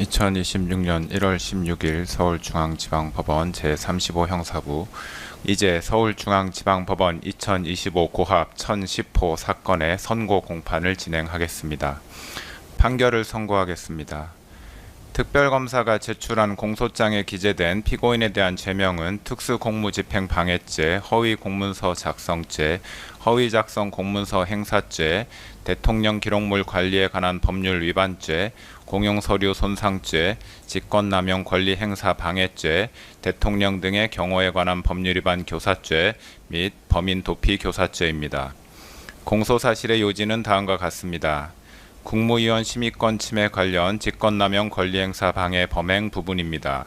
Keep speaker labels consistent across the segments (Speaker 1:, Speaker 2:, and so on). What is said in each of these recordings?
Speaker 1: 2026년 1월 16일 서울중앙지방법원 제35형사부 이제 서울중앙지방법원 2025 고합 1010호 사건의 선고 공판을 진행하겠습니다. 판결을 선고하겠습니다. 특별검사가 제출한 공소장에 기재된 피고인에 대한 죄명은 특수공무집행 방해죄, 허위공문서 작성죄, 허위작성 공문서 행사죄, 대통령 기록물 관리에 관한 법률 위반죄, 공용서류 손상죄, 직권남용 권리행사 방해죄, 대통령 등의 경호에 관한 법률 위반 교사죄 및 범인 도피 교사죄입니다. 공소사실의 요지는 다음과 같습니다. 국무위원 심의권 침해 관련 직권남용 권리행사 방해 범행 부분입니다.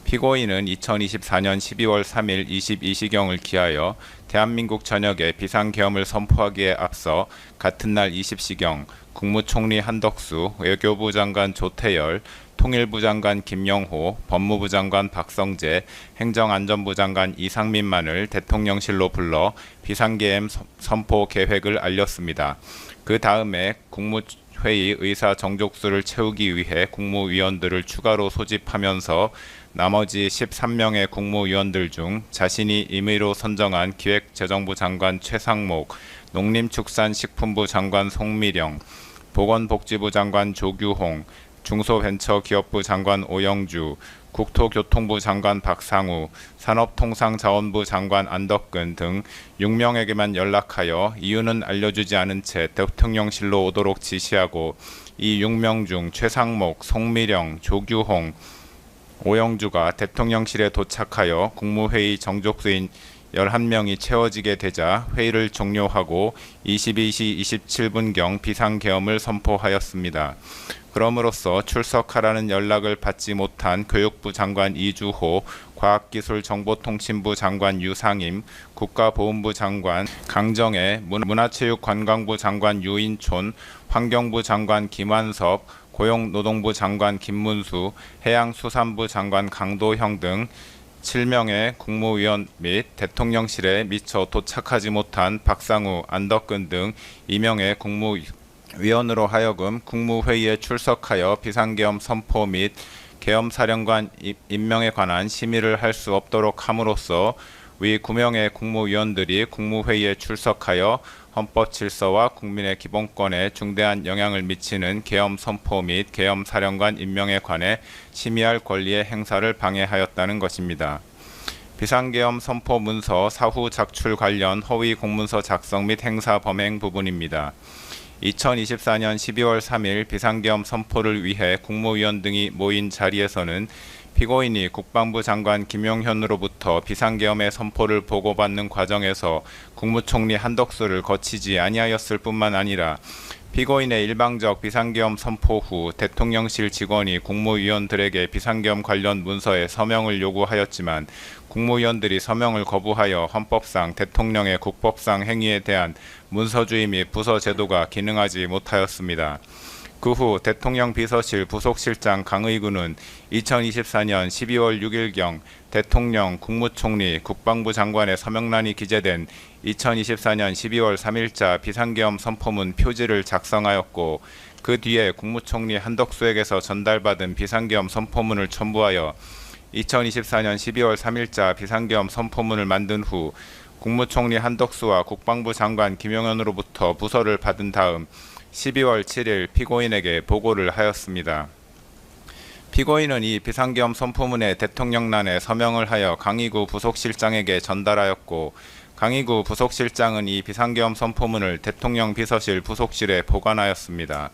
Speaker 1: 피고인은 2024년 12월 3일 22시경을 기하여 대한민국 전역에 비상계엄을 선포하기에 앞서 같은 날 20시경 국무총리 한덕수, 외교부 장관 조태열, 통일부 장관 김영호, 법무부 장관 박성재, 행정안전부 장관 이상민만을 대통령실로 불러 비상계엄 선포 계획을 알렸습니다. 그 다음에 국무회의 의사 정족수를 채우기 위해 국무위원들을 추가로 소집하면서 나머지 13명의 국무위원들 중 자신이 임의로 선정한 기획재정부 장관 최상목, 농림축산식품부 장관 송미령, 보건복지부 장관 조규홍, 중소벤처기업부 장관 오영주, 국토교통부 장관 박상우, 산업통상자원부 장관 안덕근 등 6명에게만 연락하여 이유는 알려주지 않은 채 대통령실로 오도록 지시하고 이 6명 중 최상목, 송미령, 조규홍, 오영주가 대통령실에 도착하여 국무회의 정족수인 11명이 채워지게 되자 회의를 종료하고 22시 27분경 비상계엄을 선포하였습니다. 그럼으로써 출석하라는 연락을 받지 못한 교육부 장관 이주호, 과학기술정보통신부 장관 유상임, 국가보훈부 장관 강정애, 문화체육관광부 장관 유인촌, 환경부 장관 김완섭, 고용노동부 장관 김문수, 해양수산부 장관 강도형 등 7명의 국무위원 및 대통령실에 미처 도착하지 못한 박상우, 안덕근 등 2명의 국무위원으로 하여금 국무회의에 출석하여 비상계엄 선포 및 계엄사령관 임명에 관한 심의를 할 수 없도록 함으로써 위 9명의 국무위원들이 국무회의에 출석하여 헌법 질서와 국민의 기본권에 중대한 영향을 미치는 계엄 선포 및 계엄 사령관 임명에 관해 심의할 권리의 행사를 방해하였다는 것입니다. 비상계엄 선포 문서 사후 작출 관련 허위 공문서 작성 및 행사 범행 부분입니다. 2024년 12월 3일 비상계엄 선포를 위해 국무위원 등이 모인 자리에서는 피고인이 국방부 장관 김용현으로부터 비상계엄의 선포를 보고받는 과정에서 국무총리 한덕수를 거치지 아니하였을 뿐만 아니라 피고인의 일방적 비상계엄 선포 후 대통령실 직원이 국무위원들에게 비상계엄 관련 문서에 서명을 요구하였지만 국무위원들이 서명을 거부하여 헌법상 대통령의 국법상 행위에 대한 문서주의 및 부서 제도가 기능하지 못하였습니다. 그 후 대통령 비서실 부속실장 강의구는 2024년 12월 6일경 대통령, 국무총리, 국방부 장관의 서명란이 기재된 2024년 12월 3일자 비상계엄 선포문 표지를 작성하였고 그 뒤에 국무총리 한덕수에게서 전달받은 비상계엄 선포문을 첨부하여 2024년 12월 3일자 비상계엄 선포문을 만든 후 국무총리 한덕수와 국방부 장관 김용현으로부터 부서를 받은 다음 12월 7일 피고인에게 보고를 하였습니다. 피고인은 이 비상계엄 선포문에 대통령란에 서명을 하여 강의구 부속실장에게 전달하였고 강의구 부속실장은 이 비상계엄 선포문을 대통령 비서실 부속실에 보관하였습니다.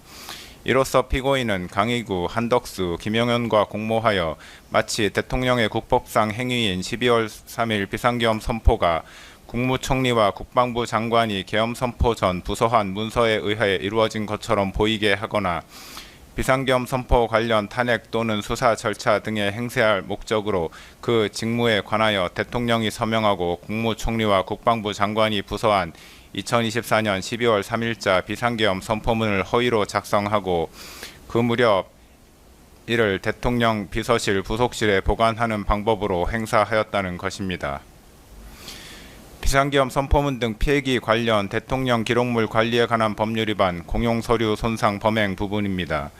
Speaker 1: 이로써 피고인은 강의구, 한덕수, 김용현과 공모하여 마치 대통령의 국법상 행위인 12월 3일 비상계엄 선포가 국무총리와 국방부 장관이 계엄 선포 전 부서한 문서에 의하여 이루어진 것처럼 보이게 하거나 비상계엄 선포 관련 탄핵 또는 수사 절차 등에 행세할 목적으로 그 직무에 관하여 대통령이 서명하고 국무총리와 국방부 장관이 부서한 2024년 12월 3일자 비상계엄 선포문을 허위로 작성하고 그 무렵 이를 대통령 비서실 부속실에 보관하는 방법으로 행사하였다는 것입니다. 비상계엄 선포문 등 피해기 관련 대통령 기록물 관리에 관한 법률 위반, 공용서류 손상 범행 부분입니다.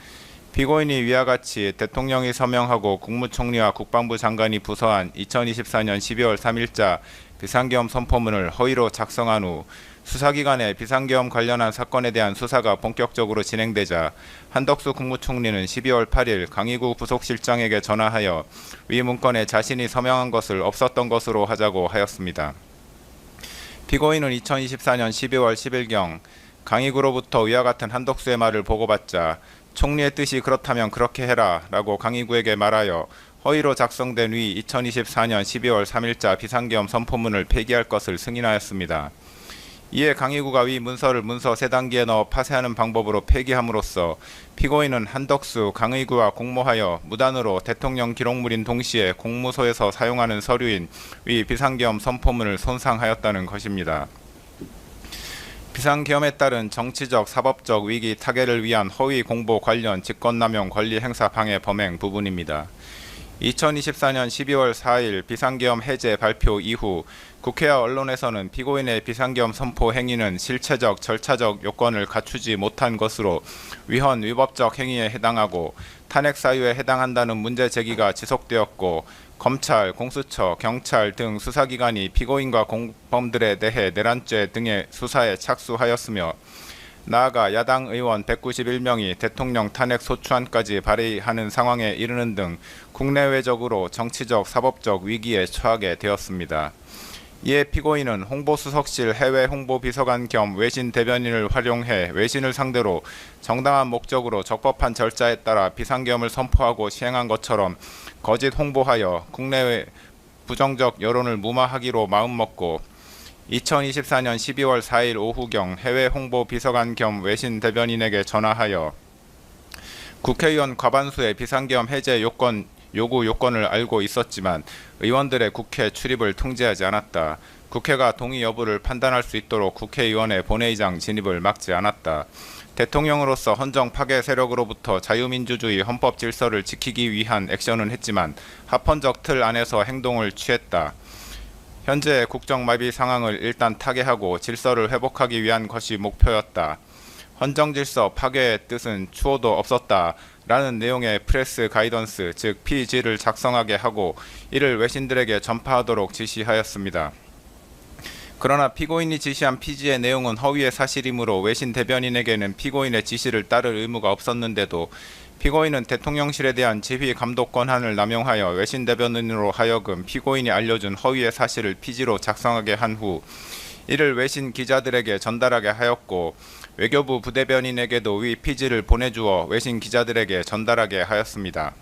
Speaker 1: 피고인이 위와 같이 대통령이 서명하고 국무총리와 국방부 장관이 부서한 2024년 12월 3일자 비상계엄 선포문을 허위로 작성한 후 수사기관의 비상계엄 관련한 사건에 대한 수사가 본격적으로 진행되자 한덕수 국무총리는 12월 8일 강의구 부속실장에게 전화하여 위 문건에 자신이 서명한 것을 없었던 것으로 하자고 하였습니다. 피고인은 2024년 12월 10일경 강의구로부터 위와 같은 한덕수의 말을 보고받자 총리의 뜻이 그렇다면 그렇게 해라 라고 강의구에게 말하여 허위로 작성된 위 2024년 12월 3일자 비상계엄 선포문을 폐기할 것을 승인하였습니다. 이에 강의구가 위 문서를 문서 3단계에 넣어 파쇄하는 방법으로 폐기함으로써 피고인은 한덕수, 강의구와 공모하여 무단으로 대통령 기록물인 동시에 공무소에서 사용하는 서류인 위 비상계엄 선포문을 손상하였다는 것입니다. 비상계엄에 따른 정치적, 사법적 위기 타개를 위한 허위 공보 관련 직권남용 권리행사 방해 범행 부분입니다. 2024년 12월 4일 비상계엄 해제 발표 이후 국회와 언론에서는 피고인의 비상계엄 선포 행위는 실체적, 절차적 요건을 갖추지 못한 것으로 위헌, 위법적 행위에 해당하고 탄핵 사유에 해당한다는 문제 제기가 지속되었고 검찰, 공수처, 경찰 등 수사기관이 피고인과 공범들에 대해 내란죄 등의 수사에 착수하였으며 나아가 야당 의원 191명이 대통령 탄핵 소추안까지 발의하는 상황에 이르는 등 국내외적으로 정치적, 사법적 위기에 처하게 되었습니다. 이에 피고인은 홍보수석실 해외 홍보비서관 겸 외신 대변인을 활용해 외신을 상대로 정당한 목적으로 적법한 절차에 따라 비상계엄을 선포하고 시행한 것처럼 거짓 홍보하여 국내외 부정적 여론을 무마하기로 마음먹고 2024년 12월 4일 오후경 해외 홍보 비서관 겸 외신 대변인에게 전화하여 국회의원 과반수의 비상계엄 해제 요구 요건을 알고 있었지만 의원들의 국회 출입을 통제하지 않았다. 국회가 동의 여부를 판단할 수 있도록 국회의원의 본회의장 진입을 막지 않았다. 대통령으로서 헌정 파괴 세력으로부터 자유민주주의 헌법 질서를 지키기 위한 액션은 했지만 합헌적 틀 안에서 행동을 취했다. 현재의 국정마비 상황을 일단 타개하고 질서를 회복하기 위한 것이 목표였다. 헌정질서 파괴의 뜻은 추호도 없었다. 라는 내용의 프레스 가이던스 즉 PG를 작성하게 하고 이를 외신들에게 전파하도록 지시하였습니다. 그러나 피고인이 지시한 PG의 내용은 허위의 사실이므로 외신 대변인에게는 피고인의 지시를 따를 의무가 없었는데도 피고인은 대통령실에 대한 지휘 감독 권한을 남용하여 외신 대변인으로 하여금 피고인이 알려준 허위의 사실을 PG로 작성하게 한 후 이를 외신 기자들에게 전달하게 하였고 외교부 부대변인에게도 위 PG를 보내주어 외신 기자들에게 전달하게 하였습니다.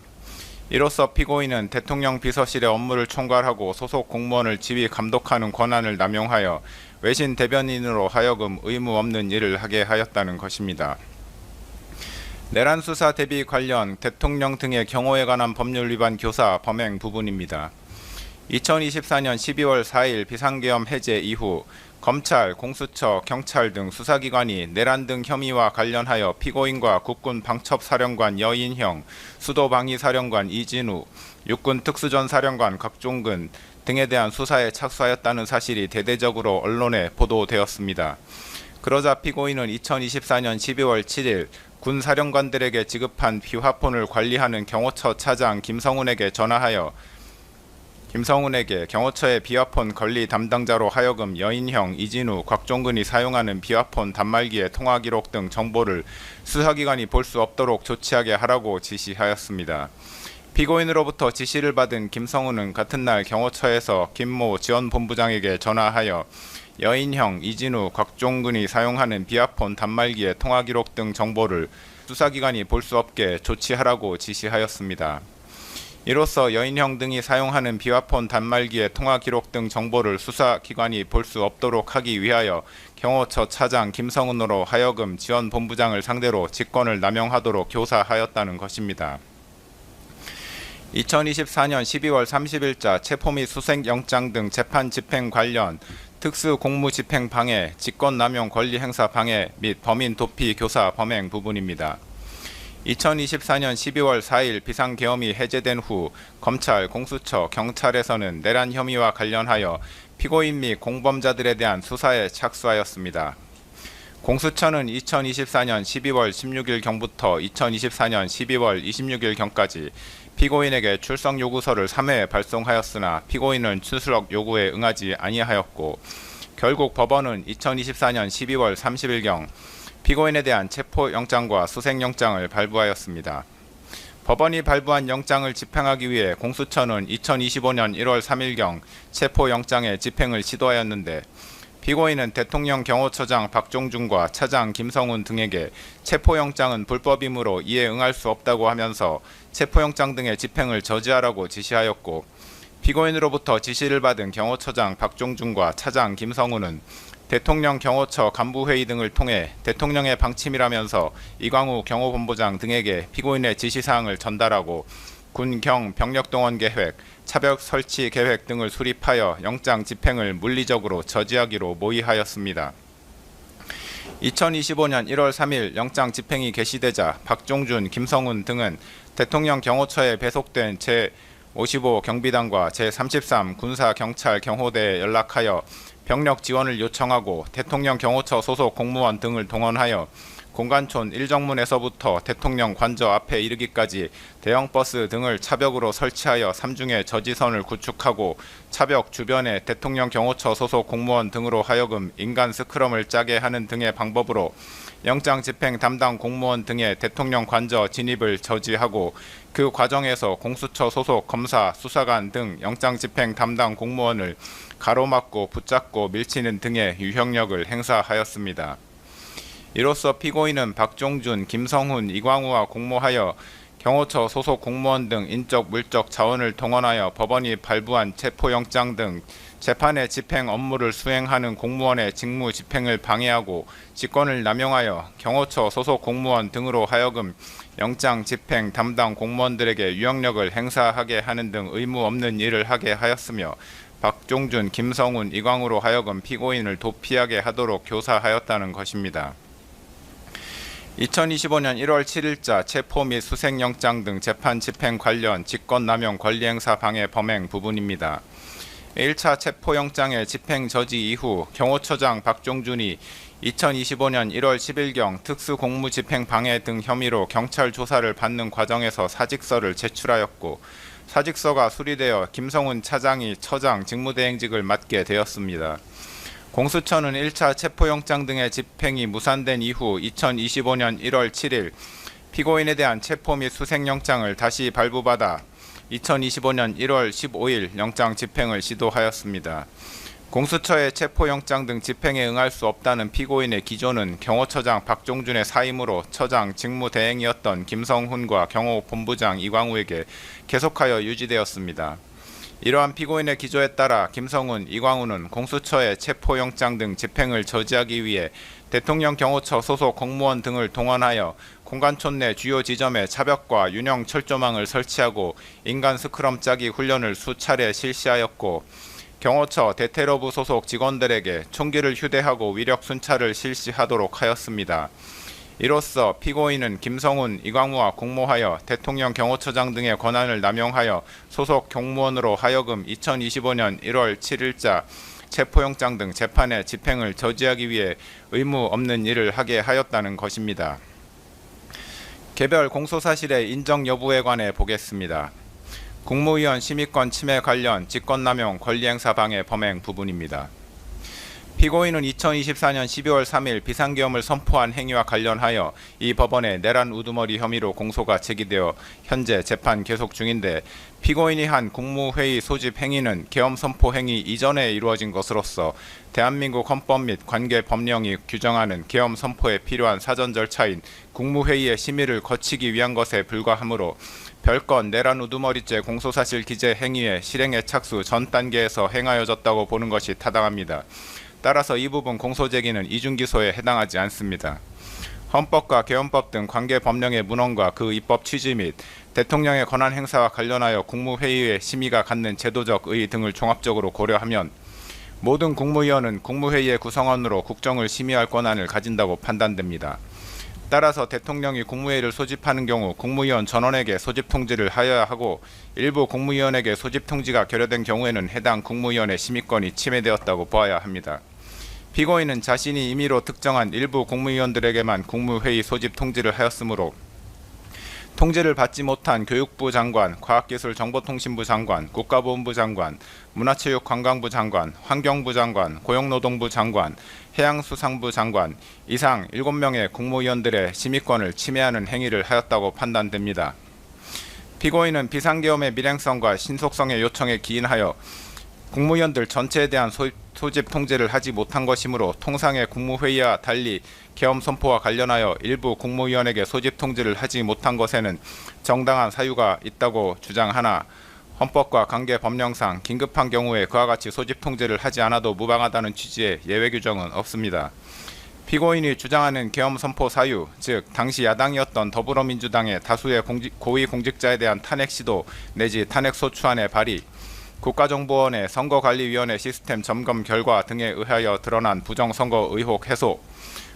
Speaker 1: 이로써 피고인은 대통령 비서실의 업무를 총괄하고 소속 공무원을 지휘 감독하는 권한을 남용하여 외신 대변인으로 하여금 의무 없는 일을 하게 하였다는 것입니다. 내란 수사 대비 관련 대통령 등의 경호에 관한 법률 위반 교사 범행 부분입니다. 2024년 12월 4일 비상계엄 해제 이후 검찰, 공수처, 경찰 등 수사기관이 내란 등 혐의와 관련하여 피고인과 국군 방첩사령관 여인형, 수도방위사령관 이진우, 육군 특수전사령관 곽종근 등에 대한 수사에 착수하였다는 사실이 대대적으로 언론에 보도되었습니다. 그러자 피고인은 2024년 12월 7일 군 사령관들에게 지급한 비화폰을 관리하는 경호처 차장 김성훈에게 전화하여 경호처의 비화폰 관리 담당자로 하여금 여인형, 이진우, 곽종근이 사용하는 비화폰 단말기의 통화 기록 등 정보를 수사기관이 볼 수 없도록 조치하게 하라고 지시하였습니다. 피고인으로부터 지시를 받은 김성훈은 같은 날 경호처에서 김모 지원본부장에게 전화하여 여인형, 이진우, 곽종근이 사용하는 비화폰 단말기의 통화 기록 등 정보를 수사기관이 볼 수 없게 조치하라고 지시하였습니다. 이로써 여인형 등이 사용하는 비화폰 단말기의 통화 기록 등 정보를 수사기관이 볼 수 없도록 하기 위하여 경호처 차장 김성훈으로 하여금 지원본부장을 상대로 직권을 남용하도록 교사하였다는 것입니다. 2024년 12월 30일자 체포 및 수색영장 등 재판 집행 관련 특수공무집행 방해, 직권남용 권리행사 방해 및 범인 도피 교사 범행 부분입니다. 2024년 12월 4일 비상계엄이 해제된 후 검찰, 공수처, 경찰에서는 내란 혐의와 관련하여 피고인 및 공범자들에 대한 수사에 착수하였습니다. 공수처는 2024년 12월 16일경부터 2024년 12월 26일경까지 피고인에게 출석 요구서를 3회 발송하였으나 피고인은 출석 요구에 응하지 아니하였고, 결국 법원은 2024년 12월 30일경 피고인에 대한 체포영장과 수색영장을 발부하였습니다. 법원이 발부한 영장을 집행하기 위해 공수처는 2025년 1월 3일경 체포영장의 집행을 시도하였는데, 피고인은 대통령 경호처장 박종준과 차장 김성훈 등에게 체포영장은 불법이므로 이에 응할 수 없다고 하면서 체포영장 등의 집행을 저지하라고 지시하였고, 피고인으로부터 지시를 받은 경호처장 박종준과 차장 김성훈은 대통령 경호처 간부회의 등을 통해 대통령의 방침이라면서 이광우 경호본부장 등에게 피고인의 지시사항을 전달하고 군, 경, 병력 동원 계획, 차벽 설치 계획 등을 수립하여 영장 집행을 물리적으로 저지하기로 모의하였습니다. 2025년 1월 3일 영장 집행이 개시되자 박종준, 김성훈 등은 대통령 경호처에 배속된 제55 경비단과 제33 군사경찰 경호대에 연락하여 병력 지원을 요청하고 대통령 경호처 소속 공무원 등을 동원하여 공관촌 1정문에서부터 대통령 관저 앞에 이르기까지 대형 버스 등을 차벽으로 설치하여 삼중의 저지선을 구축하고 차벽 주변에 대통령 경호처 소속 공무원 등으로 하여금 인간 스크럼을 짜게 하는 등의 방법으로 영장 집행 담당 공무원 등의 대통령 관저 진입을 저지하고, 그 과정에서 공수처 소속 검사, 수사관 등 영장 집행 담당 공무원을 가로막고 붙잡고 밀치는 등의 유형력을 행사하였습니다. 이로써 피고인은 박종준, 김성훈, 이광우와 공모하여 경호처 소속 공무원 등 인적 물적 자원을 동원하여 법원이 발부한 체포영장 등 재판의 집행 업무를 수행하는 공무원의 직무 집행을 방해하고 직권을 남용하여 경호처 소속 공무원 등으로 하여금 영장 집행 담당 공무원들에게 유형력을 행사하게 하는 등 의무 없는 일을 하게 하였으며, 박종준, 김성훈, 이광우로 하여금 피고인을 도피하게 하도록 교사하였다는 것입니다. 2025년 1월 7일자 체포 및 수색영장 등 재판 집행 관련 직권남용 권리행사 방해 범행 부분입니다. 1차 체포영장의 집행 저지 이후 경호처장 박종준이 2025년 1월 10일경 특수공무집행 방해 등 혐의로 경찰 조사를 받는 과정에서 사직서를 제출하였고, 사직서가 수리되어 김성훈 차장이 처장 직무대행직을 맡게 되었습니다. 공수처는 1차 체포영장 등의 집행이 무산된 이후 2025년 1월 7일 피고인에 대한 체포 및 수색영장을 다시 발부받아 2025년 1월 15일 영장 집행을 시도하였습니다. 공수처의 체포영장 등 집행에 응할 수 없다는 피고인의 기조는 경호처장 박종준의 사임으로 처장 직무대행이었던 김성훈과 경호본부장 이광우에게 계속하여 유지되었습니다. 이러한 피고인의 기조에 따라 김성훈, 이광우는 공수처의 체포영장 등 집행을 저지하기 위해 대통령 경호처 소속 공무원 등을 동원하여 공관촌 내 주요 지점에 차벽과 윤형 철조망을 설치하고 인간 스크럼 짜기 훈련을 수차례 실시하였고, 경호처 대테러부 소속 직원들에게 총기를 휴대하고 위력 순찰을 실시하도록 하였습니다. 이로써 피고인은 김성훈, 이광우와 공모하여 대통령 경호처장 등의 권한을 남용하여 소속 공무원으로 하여금 2025년 1월 7일자 체포영장 등 재판의 집행을 저지하기 위해 의무 없는 일을 하게 하였다는 것입니다. 개별 공소사실의 인정 여부에 관해 보겠습니다. 국무위원 심의권 침해 관련 직권남용 권리행사 방해 범행 부분입니다. 피고인은 2024년 12월 3일 비상계엄을 선포한 행위와 관련하여 이 법원에 내란 우두머리 혐의로 공소가 제기되어 현재 재판 계속 중인데, 피고인이 한 국무회의 소집 행위는 계엄 선포 행위 이전에 이루어진 것으로서 대한민국 헌법 및 관계 법령이 규정하는 계엄 선포에 필요한 사전 절차인 국무회의의 심의를 거치기 위한 것에 불과하므로 별건 내란 우두머리죄 공소사실 기재 행위의 실행의 착수 전 단계에서 행하여졌다고 보는 것이 타당합니다. 따라서 이 부분 공소제기는 이중기소에 해당하지 않습니다. 헌법과 계엄법 등 관계 법령의 문헌과 그 입법 취지 및 대통령의 권한 행사와 관련하여 국무회의의 심의가 갖는 제도적 의의 등을 종합적으로 고려하면 모든 국무위원은 국무회의의 구성원으로 국정을 심의할 권한을 가진다고 판단됩니다. 따라서 대통령이 국무회의를 소집하는 경우 국무위원 전원에게 소집 통지를 하여야 하고, 일부 국무위원에게 소집 통지가 결여된 경우에는 해당 국무위원의 심의권이 침해되었다고 보아야 합니다. 피고인은 자신이 임의로 특정한 일부 국무위원들에게만 국무회의 소집 통지를 하였으므로 통지를 받지 못한 교육부 장관, 과학기술정보통신부 장관, 국가보훈부 장관, 문화체육관광부 장관, 환경부 장관, 고용노동부 장관, 해양수산부 장관 이상 7명의 국무위원들의 심의권을 침해하는 행위를 하였다고 판단됩니다. 피고인은 비상계엄의 밀행성과 신속성의 요청에 기인하여 국무위원들 전체에 대한 소집 통지를 하지 못한 것이므로 통상의 국무회의와 달리 계엄 선포와 관련하여 일부 국무위원에게 소집 통지를 하지 못한 것에는 정당한 사유가 있다고 주장하나 헌법과 관계 법령상 긴급한 경우에 그와 같이 소집 통지를 하지 않아도 무방하다는 취지의 예외 규정은 없습니다. 피고인이 주장하는 계엄 선포 사유, 즉 당시 야당이었던 더불어민주당의 다수의 고위공직자에 대한 탄핵 시도 내지 탄핵소추안의 발의, 국가정보원의 선거관리위원회 시스템 점검 결과 등에 의하여 드러난 부정선거 의혹 해소,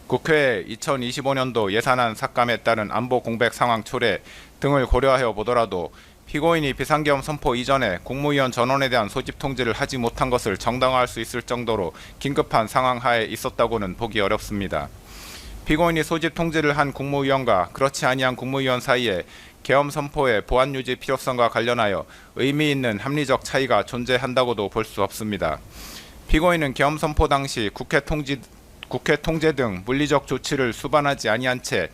Speaker 1: 국회의 2025년도 예산안 삭감에 따른 안보 공백 상황 초래 등을 고려하여 보더라도 피고인이 비상계엄 선포 이전에 국무위원 전원에 대한 소집 통지를 하지 못한 것을 정당화할 수 있을 정도로 긴급한 상황 하에 있었다고는 보기 어렵습니다. 피고인이 소집 통지를 한 국무위원과 그렇지 아니한 국무위원 사이에 계엄 선포의 보안 유지 필요성과 관련하여 의미 있는 합리적 차이가 존재한다고도 볼 수 없습니다. 피고인은 계엄 선포 당시 국회 통제 등 물리적 조치를 수반하지 아니한 채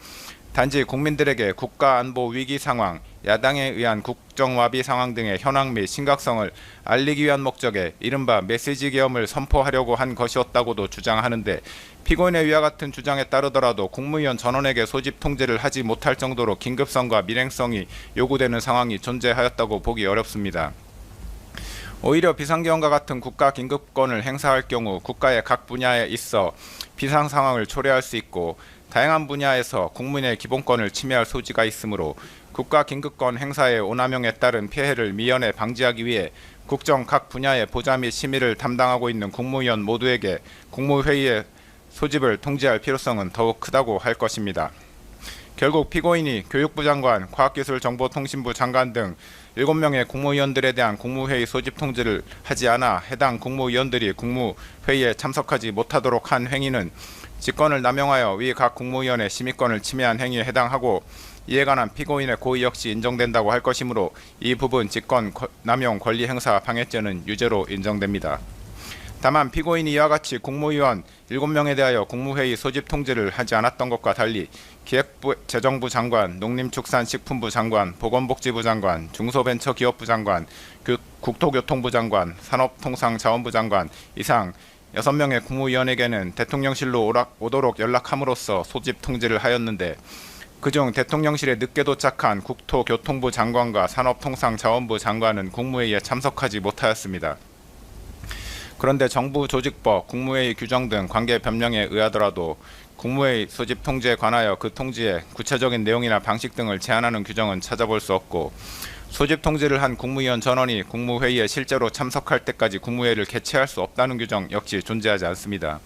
Speaker 1: 단지 국민들에게 국가안보 위기 상황, 야당에 의한 국정와비 상황 등의 현황 및 심각성을 알리기 위한 목적에 이른바 메시지 계엄을 선포하려고 한 것이었다고도 주장하는데 피고인의 위와 같은 주장에 따르더라도 국무위원 전원에게 소집 통지를 하지 못할 정도로 긴급성과 밀행성이 요구되는 상황이 존재하였다고 보기 어렵습니다. 오히려 비상계엄과 같은 국가 긴급권을 행사할 경우 국가의 각 분야에 있어 비상 상황을 초래할 수 있고 다양한 분야에서 국민의 기본권을 침해할 소지가 있으므로 국가 긴급권 행사의 오남용에 따른 피해를 미연에 방지하기 위해 국정 각 분야의 보좌 및 심의를 담당하고 있는 국무위원 모두에게 국무회의에 소집을 통지할 필요성은 더욱 크다고 할 것입니다. 결국 피고인이 교육부 장관, 과학기술정보통신부 장관 등 7명의 국무위원들에 대한 국무회의 소집 통지를 하지 않아 해당 국무위원들이 국무회의에 참석하지 못하도록 한 행위는 직권을 남용하여 위 각 국무위원의 심의권을 침해한 행위에 해당하고 이에 관한 피고인의 고의 역시 인정된다고 할 것이므로 이 부분 직권 남용 권리 행사 방해죄는 유죄로 인정됩니다. 다만 피고인이 이와 같이 국무위원 7명에 대하여 국무회의 소집 통지를 하지 않았던 것과 달리 기획재정부 장관, 농림축산식품부 장관, 보건복지부 장관, 중소벤처기업부 장관, 국토교통부 장관, 산업통상자원부 장관 이상 6명의 국무위원에게는 대통령실로 오도록 연락함으로써 소집 통지를 하였는데 그중 대통령실에 늦게 도착한 국토교통부 장관과 산업통상자원부 장관은 국무회의에 참석하지 못하였습니다. 그런데 정부 조직법, 국무회의 규정 등 관계 변명에 의하더라도 국무회의 소집 통지에 관하여 그 통지의 구체적인 내용이나 방식 등을 제한하는 규정은 찾아볼 수 없고 소집 통지를 한 국무위원 전원이 국무회의에 실제로 참석할 때까지 국무회의를 개최할 수 없다는 규정 역시 존재하지 않습니다.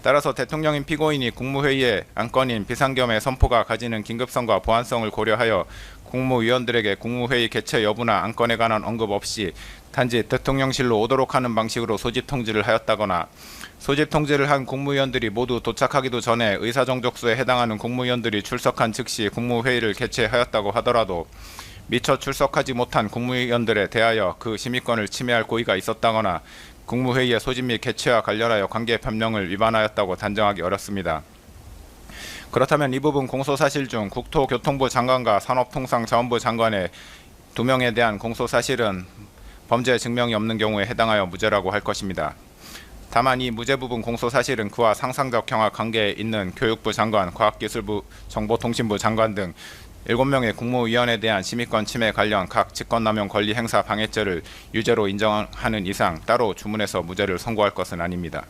Speaker 1: 따라서 대통령인 피고인이 국무회의의 안건인 비상계엄의 선포가 가지는 긴급성과 보안성을 고려하여 국무위원들에게 국무회의 개최 여부나 안건에 관한 언급 없이 단지 대통령실로 오도록 하는 방식으로 소집 통지를 하였다거나 소집 통지를 한 국무위원들이 모두 도착하기도 전에 의사정족수에 해당하는 국무위원들이 출석한 즉시 국무회의를 개최하였다고 하더라도 미처 출석하지 못한 국무위원들에 대하여 그 심의권을 침해할 고의가 있었다거나 국무회의의 소집 및 개최와 관련하여 관계 변명을 위반하였다고 단정하기 어렵습니다. 그렇다면 이 부분 공소사실 중 국토교통부 장관과 산업통상자원부 장관의 2명에 대한 공소사실은 범죄 증명이 없는 경우에 해당하여 무죄라고 할 것입니다. 다만 이 무죄 부분 공소사실은 그와 상상적 형하 관계에 있는 교육부 장관, 과학기술부, 정보통신부 장관 등 7명의 국무위원에 대한 심의권 침해 관련 각 직권남용 권리 행사 방해죄를 유죄로 인정하는 이상 따로 주문해서 무죄를 선고할 것은 아닙니다.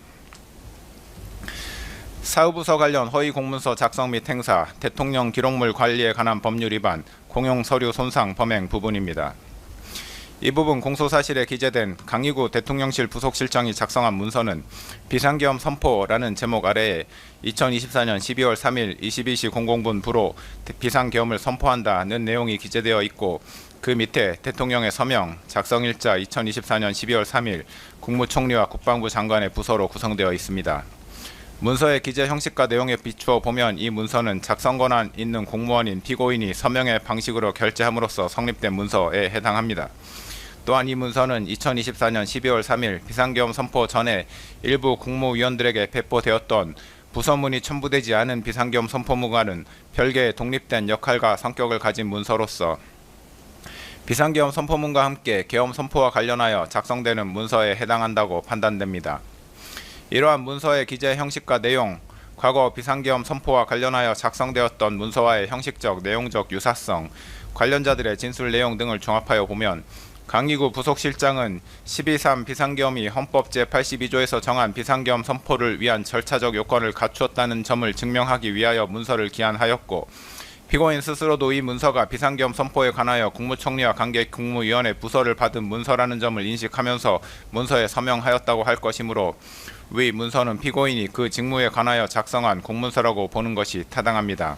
Speaker 1: 사후부서 관련 허위 공문서 작성 및 행사, 대통령 기록물 관리에 관한 법률 위반, 공용서류 손상 범행 부분입니다. 이 부분 공소사실에 기재된 강희구 대통령실 부속실장이 작성한 문서는 비상계엄 선포라는 제목 아래에 2024년 12월 3일 22시 00분 부로 비상계엄을 선포한다는 내용이 기재되어 있고 그 밑에 대통령의 서명, 작성일자 2024년 12월 3일 국무총리와 국방부 장관의 부서로 구성되어 있습니다. 문서의 기재 형식과 내용에 비추어 보면 이 문서는 작성 권한 있는 공무원인 피고인이 서명의 방식으로 결재함으로써 성립된 문서에 해당합니다. 또한 이 문서는 2024년 12월 3일 비상계엄 선포 전에 일부 국무위원들에게 배포되었던 부서문이 첨부되지 않은 비상계엄 선포문과는 별개의 독립된 역할과 성격을 가진 문서로서 비상계엄 선포문과 함께 계엄 선포와 관련하여 작성되는 문서에 해당한다고 판단됩니다. 이러한 문서의 기재 형식과 내용, 과거 비상계엄 선포와 관련하여 작성되었던 문서와의 형식적, 내용적 유사성, 관련자들의 진술 내용 등을 종합하여 보면 강희구 부속실장은 12.3 비상계엄이 헌법 제82조에서 정한 비상계엄 선포를 위한 절차적 요건을 갖추었다는 점을 증명하기 위하여 문서를 기한하였고, 피고인 스스로도 이 문서가 비상계엄 선포에 관하여 국무총리와 관계국무위원회 부서를 받은 문서라는 점을 인식하면서 문서에 서명하였다고 할 것이므로 위 문서는 피고인이 그 직무에 관하여 작성한 공문서라고 보는 것이 타당합니다.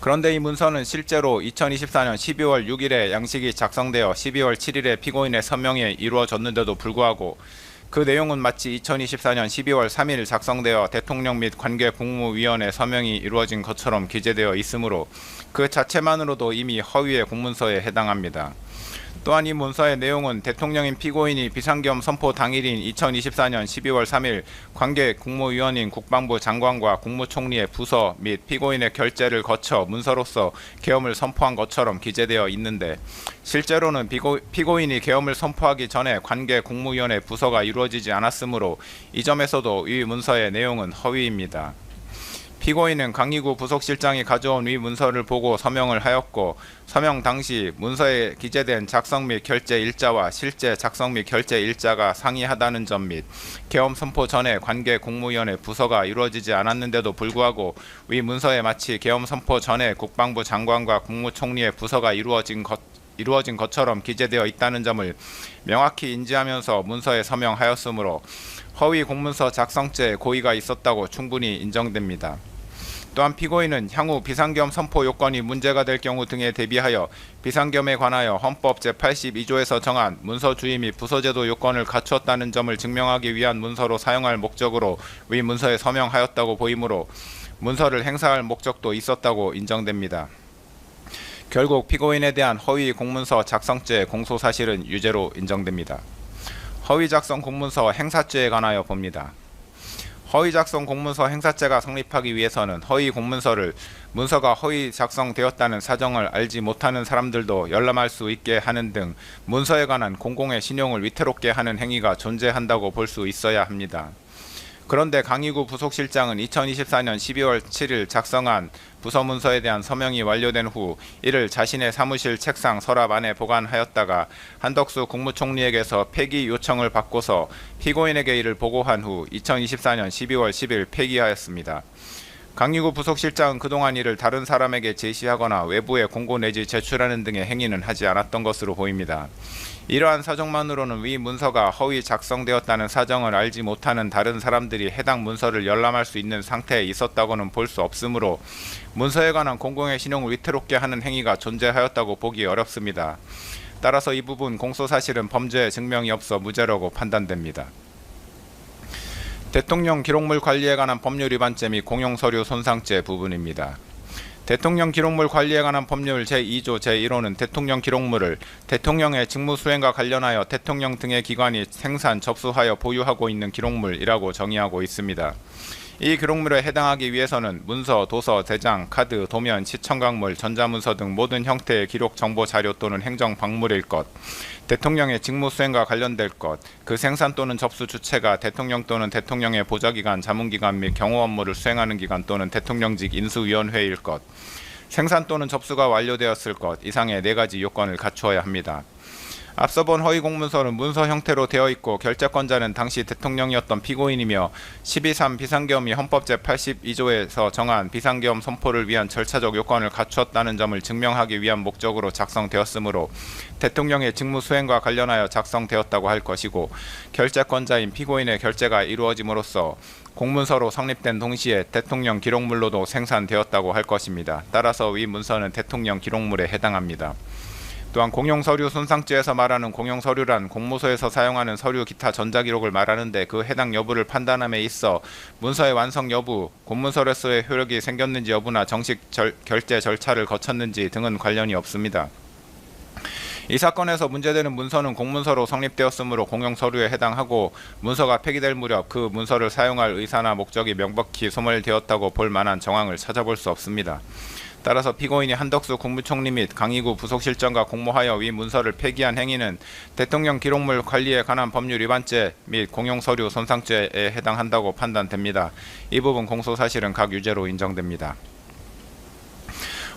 Speaker 1: 그런데 이 문서는 실제로 2024년 12월 6일에 양식이 작성되어 12월 7일에 피고인의 서명이 이루어졌는데도 불구하고 그 내용은 마치 2024년 12월 3일 작성되어 대통령 및 관계국무위원회 서명이 이루어진 것처럼 기재되어 있으므로 그 자체만으로도 이미 허위의 공문서에 해당합니다. 또한 이 문서의 내용은 대통령인 피고인이 비상계엄 선포 당일인 2024년 12월 3일 관계국무위원인 국방부 장관과 국무총리의 부서 및 피고인의 결재를 거쳐 문서로서 계엄을 선포한 것처럼 기재되어 있는데, 실제로는 피고인이 계엄을 선포하기 전에 관계국무위원회 부서가 이루어지지 않았으므로 이 점에서도 이 문서의 내용은 허위입니다. 피고인은 강희구 부속실장이 가져온 위 문서를 보고 서명을 하였고, 서명 당시 문서에 기재된 작성 및 결재 일자와 실제 작성 및 결재 일자가 상이하다는 점 및 계엄 선포 전에 관계국무위원회 부서가 이루어지지 않았는데도 불구하고 위 문서에 마치 계엄 선포 전에 국방부 장관과 국무총리의 부서가 이루어진 것처럼 기재되어 있다는 점을 명확히 인지하면서 문서에 서명하였으므로 허위 공문서 작성죄에 고의가 있었다고 충분히 인정됩니다. 또한 피고인은 향후 비상계엄 선포 요건이 문제가 될 경우 등에 대비하여 비상계엄에 관하여 헌법 제82조에서 정한 문서 주의 및 부서제도 요건을 갖추었다는 점을 증명하기 위한 문서로 사용할 목적으로 위 문서에 서명하였다고 보이므로 문서를 행사할 목적도 있었다고 인정됩니다. 결국 피고인에 대한 허위 공문서 작성죄 공소사실은 유죄로 인정됩니다. 허위 작성 공문서 행사죄에 관하여 봅니다. 허위 작성 공문서 행사죄가 성립하기 위해서는 허위 공문서를 문서가 허위 작성되었다는 사정을 알지 못하는 사람들도 열람할 수 있게 하는 등 문서에 관한 공공의 신용을 위태롭게 하는 행위가 존재한다고 볼 수 있어야 합니다. 그런데 강희구 부속실장은 2024년 12월 7일 작성한 부서문서에 대한 서명이 완료된 후 이를 자신의 사무실 책상 서랍 안에 보관하였다가 한덕수 국무총리에게서 폐기 요청을 받고서 피고인에게 이를 보고한 후 2024년 12월 10일 폐기하였습니다. 강희구 부속실장은 그동안 이를 다른 사람에게 제시하거나 외부에 공고 내지 제출하는 등의 행위는 하지 않았던 것으로 보입니다. 이러한 사정만으로는 위 문서가 허위 작성되었다는 사정을 알지 못하는 다른 사람들이 해당 문서를 열람할 수 있는 상태에 있었다고는 볼 수 없으므로 문서에 관한 공공의 신용을 위태롭게 하는 행위가 존재하였다고 보기 어렵습니다. 따라서 이 부분 공소사실은 범죄의 증명이 없어 무죄라고 판단됩니다. 대통령 기록물 관리에 관한 법률 위반죄 및 공용서류 손상죄 부분입니다. 대통령 기록물 관리에 관한 법률 제2조 제1호는 대통령 기록물을 대통령의 직무 수행과 관련하여 대통령 등의 기관이 생산, 접수하여 보유하고 있는 기록물이라고 정의하고 있습니다. 이 기록물에 해당하기 위해서는 문서, 도서, 대장, 카드, 도면, 시청각물, 전자문서 등 모든 형태의 기록 정보 자료 또는 행정 박물일 것, 대통령의 직무 수행과 관련될 것, 그 생산 또는 접수 주체가 대통령 또는 대통령의 보좌기관, 자문기관 및 경호 업무를 수행하는 기관 또는 대통령직 인수위원회일 것, 생산 또는 접수가 완료되었을 것 이상의 4가지 요건을 갖추어야 합니다. 앞서 본 허위 공문서는 문서 형태로 되어 있고 결재권자는 당시 대통령이었던 피고인이며 12.3 비상계엄이 헌법 제82조에서 정한 비상계엄 선포를 위한 절차적 요건을 갖추었다는 점을 증명하기 위한 목적으로 작성되었으므로 대통령의 직무 수행과 관련하여 작성되었다고 할 것이고, 결재권자인 피고인의 결재가 이루어짐으로써 공문서로 성립된 동시에 대통령 기록물로도 생산되었다고 할 것입니다. 따라서 위 문서는 대통령 기록물에 해당합니다. 또한 공용서류 손상죄에서 말하는 공용서류란 공무소에서 사용하는 서류 기타 전자기록을 말하는데 그 해당 여부를 판단함에 있어 문서의 완성 여부, 공문서로서의 효력이 생겼는지 여부나 정식 결제 절차를 거쳤는지 등은 관련이 없습니다. 이 사건에서 문제되는 문서는 공문서로 성립되었으므로 공용서류에 해당하고 문서가 폐기될 무렵 그 문서를 사용할 의사나 목적이 명백히 소멸되었다고 볼 만한 정황을 찾아볼 수 없습니다. 따라서 피고인이 한덕수 국무총리 및 강희구 부속실장과 공모하여 위 문서를 폐기한 행위는 대통령 기록물 관리에 관한 법률 위반죄 및 공용서류 손상죄에 해당한다고 판단됩니다. 이 부분 공소사실은 각 유죄로 인정됩니다.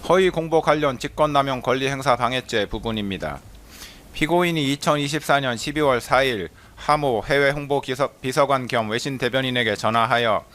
Speaker 1: 허위 공보 관련 직권남용 권리행사 방해죄 부분입니다. 피고인이 2024년 12월 4일 하모 해외 홍보 비서관 겸 외신 대변인에게 전화하여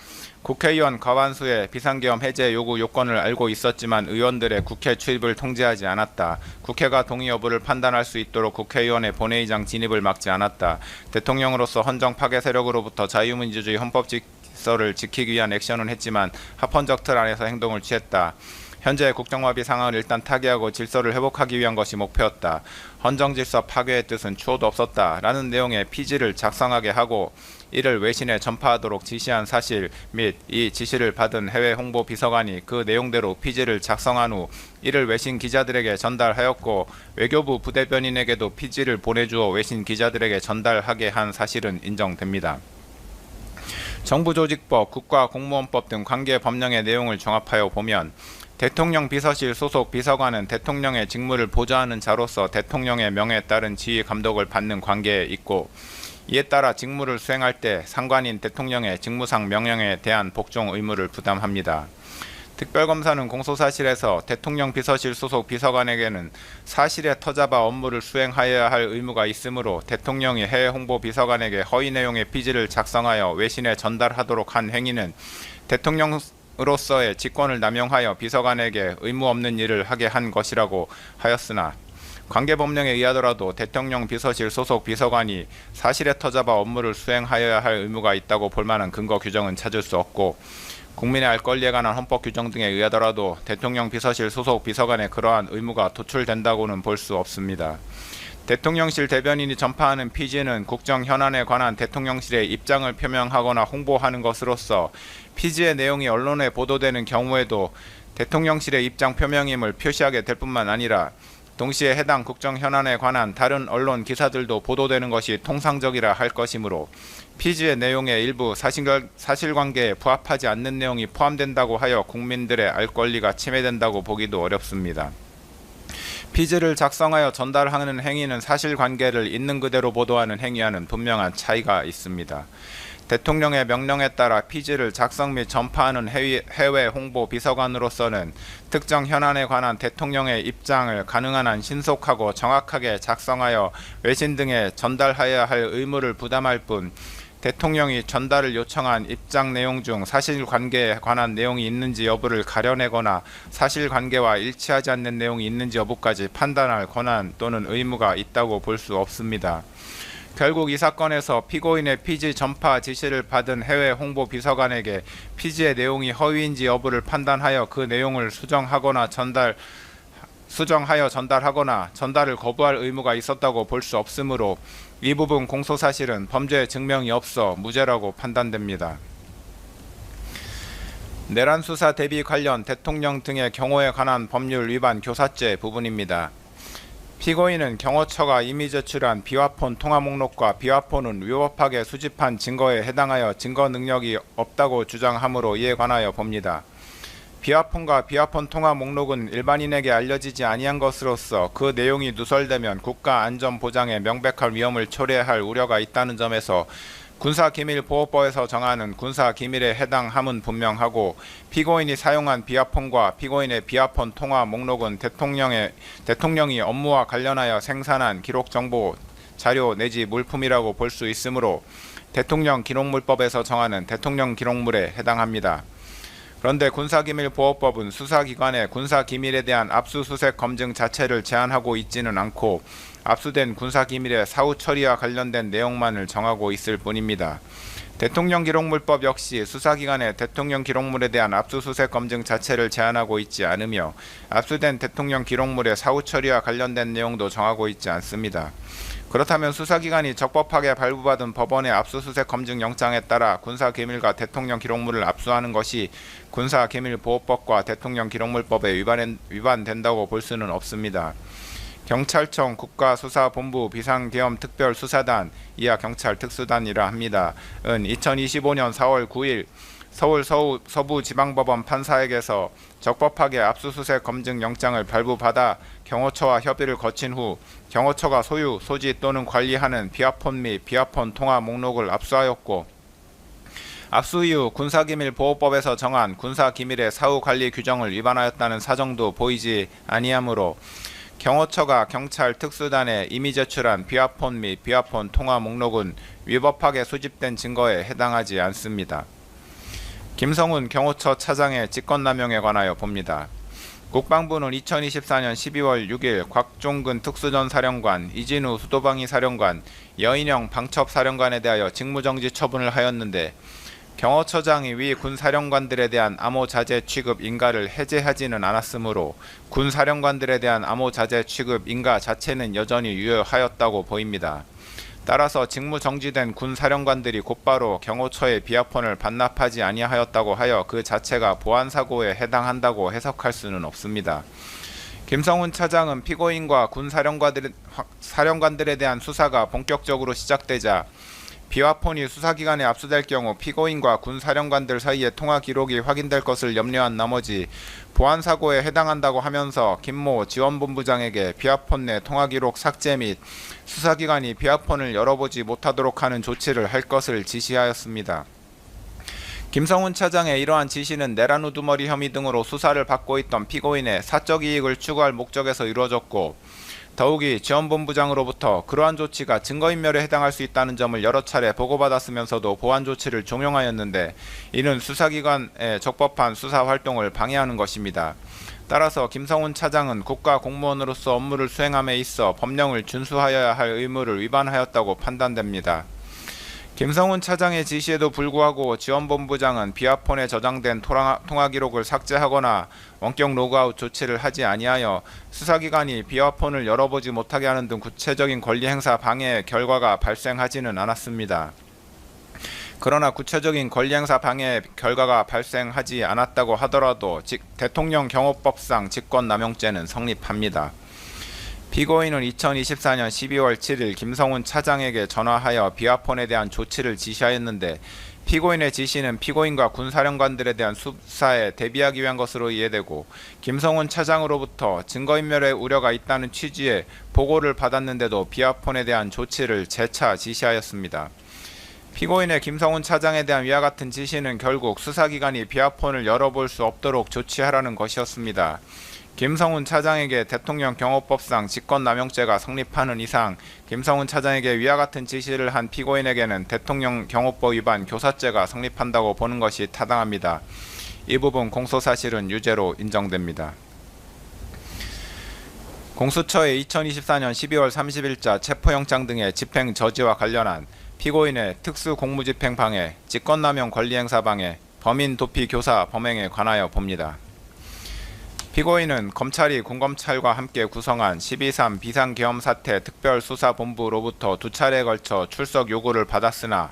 Speaker 1: 국회의원 과반수의 비상계엄 해제 요구 요건을 알고 있었지만 의원들의 국회 출입을 통제하지 않았다. 국회가 동의 여부를 판단할 수 있도록 국회의원의 본회의장 진입을 막지 않았다. 대통령으로서 헌정 파괴 세력으로부터 자유민주주의 헌법 질서를 지키기 위한 액션은 했지만 합헌적 틀 안에서 행동을 취했다. 현재 국정마비 상황을 일단 타개하고 질서를 회복하기 위한 것이 목표였다. 헌정질서 파괴의 뜻은 추호도 없었다. 라는 내용의 피지를 작성하게 하고 이를 외신에 전파하도록 지시한 사실 및 이 지시를 받은 해외 홍보 비서관이 그 내용대로 피지를 작성한 후 이를 외신 기자들에게 전달하였고 외교부 부대변인에게도 피지를 보내주어 외신 기자들에게 전달하게 한 사실은 인정됩니다. 정부조직법, 국가공무원법 등 관계 법령의 내용을 종합하여 보면 대통령 비서실 소속 비서관은 대통령의 직무를 보좌하는 자로서 대통령의 명에 따른 지휘 감독을 받는 관계에 있고 이에 따라 직무를 수행할 때 상관인 대통령의 직무상 명령에 대한 복종 의무를 부담합니다. 특별검사는 공소사실에서 대통령 비서실 소속 비서관에게는 사실에 터잡아 업무를 수행하여야 할 의무가 있으므로 대통령이 해외 홍보 비서관에게 허위 내용의 피지를 작성하여 외신에 전달하도록 한 행위는 대통령으로서의 직권을 남용하여 비서관에게 의무 없는 일을 하게 한 것이라고 하였으나 관계법령에 의하더라도 대통령 비서실 소속 비서관이 사실에 터잡아 업무를 수행하여야 할 의무가 있다고 볼 만한 근거 규정은 찾을 수 없고 국민의 알 권리에 관한 헌법 규정 등에 의하더라도 대통령 비서실 소속 비서관의 그러한 의무가 도출된다고는 볼 수 없습니다. 대통령실 대변인이 전파하는 피지는 국정 현안에 관한 대통령실의 입장을 표명하거나 홍보하는 것으로서 피지의 내용이 언론에 보도되는 경우에도 대통령실의 입장 표명임을 표시하게 될 뿐만 아니라 동시에 해당 국정 현안에 관한 다른 언론 기사들도 보도되는 것이 통상적이라 할 것이므로 피지의 내용의 일부 사실관계에 부합하지 않는 내용이 포함된다고 하여 국민들의 알 권리가 침해된다고 보기도 어렵습니다. 피지를 작성하여 전달하는 행위는 사실관계를 있는 그대로 보도하는 행위와는 분명한 차이가 있습니다. 대통령의 명령에 따라 피지를 작성 및 전파하는 해외 홍보 비서관으로서는 특정 현안에 관한 대통령의 입장을 가능한 한 신속하고 정확하게 작성하여 외신 등에 전달하여야 할 의무를 부담할 뿐 대통령이 전달을 요청한 입장 내용 중 사실관계에 관한 내용이 있는지 여부를 가려내거나 사실관계와 일치하지 않는 내용이 있는지 여부까지 판단할 권한 또는 의무가 있다고 볼 수 없습니다. 결국 이 사건에서 피고인의 피지 전파 지시를 받은 해외 홍보 비서관에게 피지의 내용이 허위인지 여부를 판단하여 그 내용을 수정하여 전달하거나 전달을 거부할 의무가 있었다고 볼 수 없으므로 이 부분 공소사실은 범죄 증명이 없어 무죄라고 판단됩니다. 내란 수사 대비 관련 대통령 등의 경호에 관한 법률 위반 교사죄 부분입니다. 피고인은 경호처가 이미 제출한 비화폰 통화 목록과 비화폰은 위법하게 수집한 증거에 해당하여 증거 능력이 없다고 주장하므로 이에 관하여 봅니다. 비화폰과 비화폰 통화 목록은 일반인에게 알려지지 아니한 것으로서 그 내용이 누설되면 국가 안전 보장에 명백한 위험을 초래할 우려가 있다는 점에서 군사기밀보호법에서 정하는 군사기밀에 해당함은 분명하고 피고인이 사용한 비화폰과 피고인의 비화폰 통화 목록은 대통령이 업무와 관련하여 생산한 기록정보 자료 내지 물품이라고 볼 수 있으므로 대통령 기록물법에서 정하는 대통령 기록물에 해당합니다. 그런데 군사기밀보호법은 수사기관의 군사기밀에 대한 압수수색 검증 자체를 제한하고 있지는 않고 압수된 군사기밀의 사후 처리와 관련된 내용만을 정하고 있을 뿐입니다. 대통령 기록물법 역시 수사기관의 대통령 기록물에 대한 압수수색 검증 자체를 제한하고 있지 않으며 압수된 대통령 기록물의 사후 처리와 관련된 내용도 정하고 있지 않습니다. 그렇다면 수사기관이 적법하게 발부받은 법원의 압수수색 검증 영장에 따라 군사기밀과 대통령 기록물을 압수하는 것이 군사기밀보호법과 대통령 기록물법에 위반된다고 볼 수는 없습니다. 경찰청 국가수사본부 비상계엄특별수사단 이하 경찰 특수단이라 합니다. 은 2025년 4월 9일 서울 서부지방법원 판사에게서 적법하게 압수수색 검증 영장을 발부받아 경호처와 협의를 거친 후 경호처가 소유, 소지 또는 관리하는 비아폰 및 비아폰 통화 목록을 압수하였고 압수 이후 군사기밀보호법에서 정한 군사기밀의 사후관리 규정을 위반하였다는 사정도 보이지 아니하므로 경호처가 경찰 특수단에 이미 제출한 비아폰 및 비아폰 통화 목록은 위법하게 수집된 증거에 해당하지 않습니다. 김성훈 경호처 차장의 직권남용에 관하여 봅니다. 국방부는 2024년 12월 6일 곽종근 특수전사령관, 이진우 수도방위 사령관, 여인영 방첩사령관에 대하여 직무정지 처분을 하였는데 경호처장이 위 군사령관들에 대한 암호자재 취급 인가를 해제하지는 않았으므로 군사령관들에 대한 암호자재 취급 인가 자체는 여전히 유효하였다고 보입니다. 따라서 직무정지된 군사령관들이 곧바로 경호처의 비아폰을 반납하지 아니하였다고 하여 그 자체가 보안사고에 해당한다고 해석할 수는 없습니다. 김성훈 차장은 피고인과 군사령관들에 대한 수사가 본격적으로 시작되자 비아폰이 수사기관에 압수될 경우 피고인과 군사령관들 사이의 통화 기록이 확인될 것을 염려한 나머지 보안사고에 해당한다고 하면서 김모 지원본부장에게 비아폰 내 통화 기록 삭제 및 수사기관이 비아폰을 열어보지 못하도록 하는 조치를 할 것을 지시하였습니다. 김성훈 차장의 이러한 지시는 내란 우두머리 혐의 등으로 수사를 받고 있던 피고인의 사적 이익을 추구할 목적에서 이루어졌고 더욱이 지원본부장으로부터 그러한 조치가 증거인멸에 해당할 수 있다는 점을 여러 차례 보고받았으면서도 보안 조치를 종용하였는데 이는 수사기관의 적법한 수사활동을 방해하는 것입니다. 따라서 김성훈 차장은 국가공무원으로서 업무를 수행함에 있어 법령을 준수하여야 할 의무를 위반하였다고 판단됩니다. 김성훈 차장의 지시에도 불구하고 지원본부장은 비아폰에 저장된 통화 기록을 삭제하거나 원격 로그아웃 조치를 하지 아니하여 수사기관이 비아폰을 열어보지 못하게 하는 등 구체적인 권리행사 방해의 결과가 발생하지는 않았습니다. 그러나 구체적인 권리행사 방해의 결과가 발생하지 않았다고 하더라도 대통령 경호법상 직권남용죄는 성립합니다. 피고인은 2024년 12월 7일 김성훈 차장에게 전화하여 비아폰에 대한 조치를 지시하였는데 피고인의 지시는 피고인과 군사령관들에 대한 수사에 대비하기 위한 것으로 이해되고 김성훈 차장으로부터 증거인멸의 우려가 있다는 취지의 보고를 받았는데도 비아폰에 대한 조치를 재차 지시하였습니다. 피고인의 김성훈 차장에 대한 위와 같은 지시는 결국 수사기관이 비아폰을 열어볼 수 없도록 조치하라는 것이었습니다. 김성훈 차장에게 대통령 경호법상 직권남용죄가 성립하는 이상 김성훈 차장에게 위와 같은 지시를 한 피고인에게는 대통령 경호법 위반 교사죄가 성립한다고 보는 것이 타당합니다. 이 부분 공소사실은 유죄로 인정됩니다. 공수처의 2024년 12월 30일자 체포영장 등의 집행 저지와 관련한 피고인의 특수공무집행 방해, 직권남용 권리행사 방해, 범인 도피 교사 범행에 관하여 봅니다. 피고인은 검찰이 군검찰과 함께 구성한 12.3 비상계엄사태 특별수사본부로부터 2차례에 걸쳐 출석 요구를 받았으나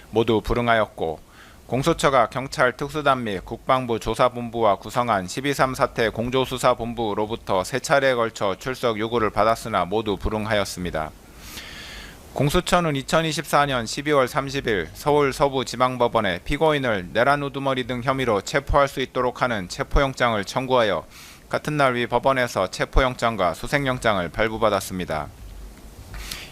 Speaker 1: 모두 불응하였고 공수처가 경찰 특수단 및 국방부 조사본부와 구성한 12.3 사태 공조수사본부로부터 3차례에 걸쳐 출석 요구를 받았으나 모두 불응하였습니다. 공수처는 2024년 12월 30일 서울 서부지방법원에 피고인을 내란 우두머리 등 혐의로 체포할 수 있도록 하는 체포영장을 청구하여 같은 날 위 법원에서 체포영장과 수색영장을 발부받았습니다.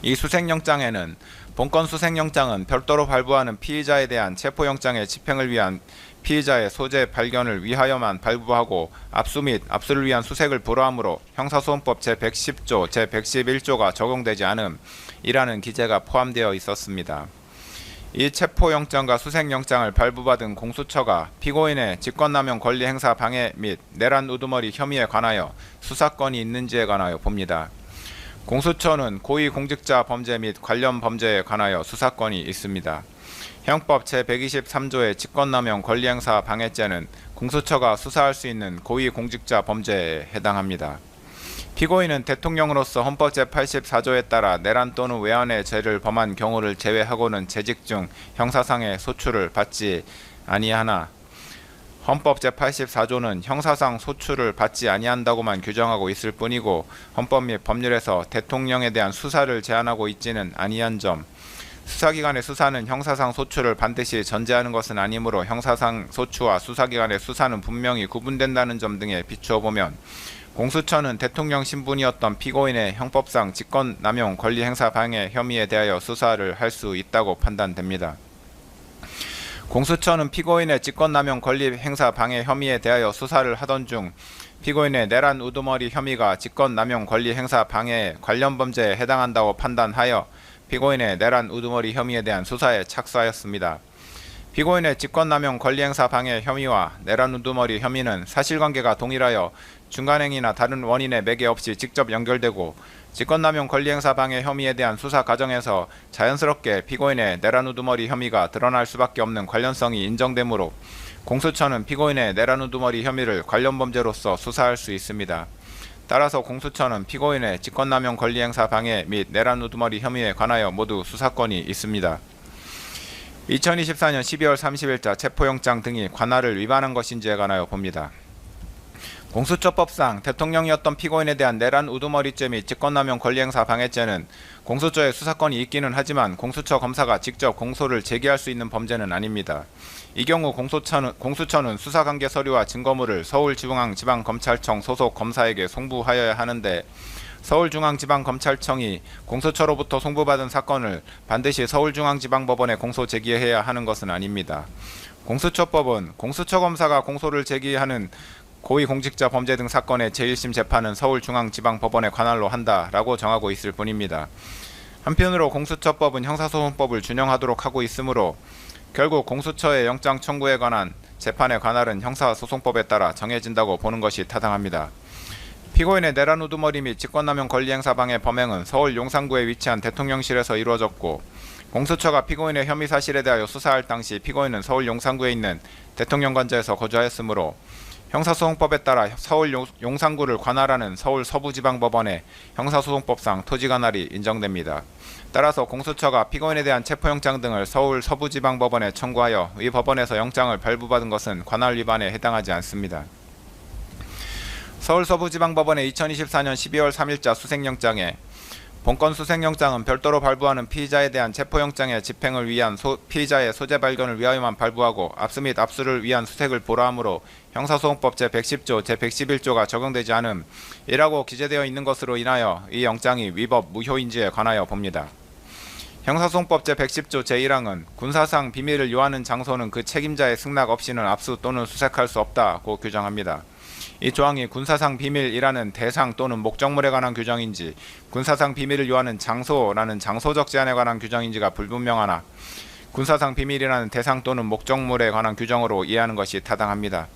Speaker 1: 이 수색영장에는 본건 수색영장은 별도로 발부하는 피의자에 대한 체포영장의 집행을 위한 피의자의 소재 발견을 위하여만 발부하고 압수 및 압수를 위한 수색을 불허하므로 형사소송법 제110조, 제111조가 적용되지 않음이라는 기재가 포함되어 있었습니다. 이 체포영장과 수색영장을 발부받은 공수처가 피고인의 직권남용 권리행사 방해 및 내란 우두머리 혐의에 관하여 수사권이 있는지에 관하여 봅니다. 공수처는 고위공직자 범죄 및 관련 범죄에 관하여 수사권이 있습니다. 형법 제123조의 직권남용 권리행사 방해죄는 공수처가 수사할 수 있는 고위공직자 범죄에 해당합니다. 피고인은 대통령으로서 헌법 제84조에 따라 내란 또는 외환의 죄를 범한 경우를 제외하고는 재직 중 형사상의 소출을 받지 아니하나 헌법 제84조는 형사상 소출을 받지 아니한다고만 규정하고 있을 뿐이고 헌법 및 법률에서 대통령에 대한 수사를 제한하고 있지는 아니한 점, 수사기관의 수사는 형사상 소출을 반드시 전제하는 것은 아니므로 형사상 소추와 수사기관의 수사는 분명히 구분된다는 점 등에 비추어 보면 공수처는 대통령 신분이었던 피고인의 형법상 직권남용 권리행사 방해 혐의에 대하여 수사를 할 수 있다고 판단됩니다. 공수처는 피고인의 직권남용 권리행사 방해 혐의에 대하여 수사를 하던 중 피고인의 내란 우두머리 혐의가 직권남용 권리행사 방해에 관련 범죄에 해당한다고 판단하여 피고인의 내란 우두머리 혐의에 대한 수사에 착수하였습니다. 피고인의 직권남용 권리행사 방해 혐의와 내란 우두머리 혐의는 사실관계가 동일하여 중간행위나 다른 원인의 매개 없이 직접 연결되고 직권남용 권리행사 방해 혐의에 대한 수사 과정에서 자연스럽게 피고인의 내란 우두머리 혐의가 드러날 수밖에 없는 관련성이 인정되므로 공수처는 피고인의 내란 우두머리 혐의를 관련 범죄로서 수사할 수 있습니다. 따라서 공수처는 피고인의 직권남용 권리행사 방해 및 내란 우두머리 혐의에 관하여 모두 수사권이 있습니다. 2024년 12월 30일자 체포영장 등이 관할을 위반한 것인지에 관하여 봅니다. 공수처법상 대통령이었던 피고인에 대한 내란 우두머리죄 및 직권남용 권리행사 방해죄는 공수처에 수사권이 있기는 하지만 공수처 검사가 직접 공소를 제기할 수 있는 범죄는 아닙니다. 이 경우 공수처는 수사관계 서류와 증거물을 서울중앙지방검찰청 소속 검사에게 송부하여야 하는데 서울중앙지방검찰청이 공수처로부터 송부받은 사건을 반드시 서울중앙지방법원에 공소 제기해야 하는 것은 아닙니다. 공수처법은 공수처 검사가 공소를 제기하는 고위공직자 범죄 등 사건의 제1심 재판은 서울중앙지방법원에 관할로 한다라고 정하고 있을 뿐입니다. 한편으로 공수처법은 형사소송법을 준용하도록 하고 있으므로 결국 공수처의 영장 청구에 관한 재판의 관할은 형사소송법에 따라 정해진다고 보는 것이 타당합니다. 피고인의 내란 우두머리 및 직권남용 권리행사 방해 범행은 서울 용산구에 위치한 대통령실에서 이루어졌고 공수처가 피고인의 혐의 사실에 대하여 수사할 당시 피고인은 서울 용산구에 있는 대통령관저에서 거주하였으므로 형사소송법에 따라 서울 용산구를 관할하는 서울 서부지방법원의 형사소송법상 토지관할이 인정됩니다. 따라서 공수처가 피고인에 대한 체포영장 등을 서울 서부지방법원에 청구하여 이 법원에서 영장을 발부받은 것은 관할 위반에 해당하지 않습니다. 서울 서부지방법원의 2024년 12월 3일자 수색영장에 본건 수색영장은 별도로 발부하는 피의자에 대한 체포영장의 집행을 위한 피의자의 소재 발견을 위하여만 발부하고 압수 및 압수를 위한 수색을 보라하므로 형사소송법 제110조, 제111조가 적용되지 않음이라고 기재되어 있는 것으로 인하여 이 영장이 위법 무효인지에 관하여 봅니다. 형사소송법 제110조 제1항은 군사상 비밀을 요하는 장소는 그 책임자의 승낙 없이는 압수 또는 수색할 수 없다고 규정합니다. 이 조항이 군사상 비밀이라는 대상 또는 목적물에 관한 규정인지 군사상 비밀을 요하는 장소라는 장소적 제한에 관한 규정인지가 불분명하나 군사상 비밀이라는 대상 또는 목적물에 관한 규정으로 이해하는 것이 타당합니다.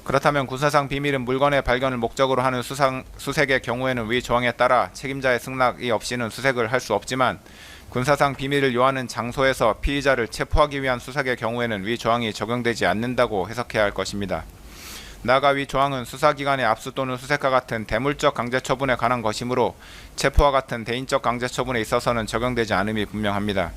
Speaker 1: 그렇다면 군사상 비밀은 물건의 발견을 목적으로 하는 수색의 경우에는 위 조항에 따라 책임자의 승낙이 없이는 수색을 할 수 없지만 군사상 비밀을 요하는 장소에서 피의자를 체포하기 위한 수색의 경우에는 위 조항이 적용되지 않는다고 해석해야 할 것입니다. 나아가 위 조항은 수사기관의 압수 또는 수색과 같은 대물적 강제처분에 관한 것이므로 체포와 같은 대인적 강제처분에 있어서는 적용되지 않음이 분명합니다.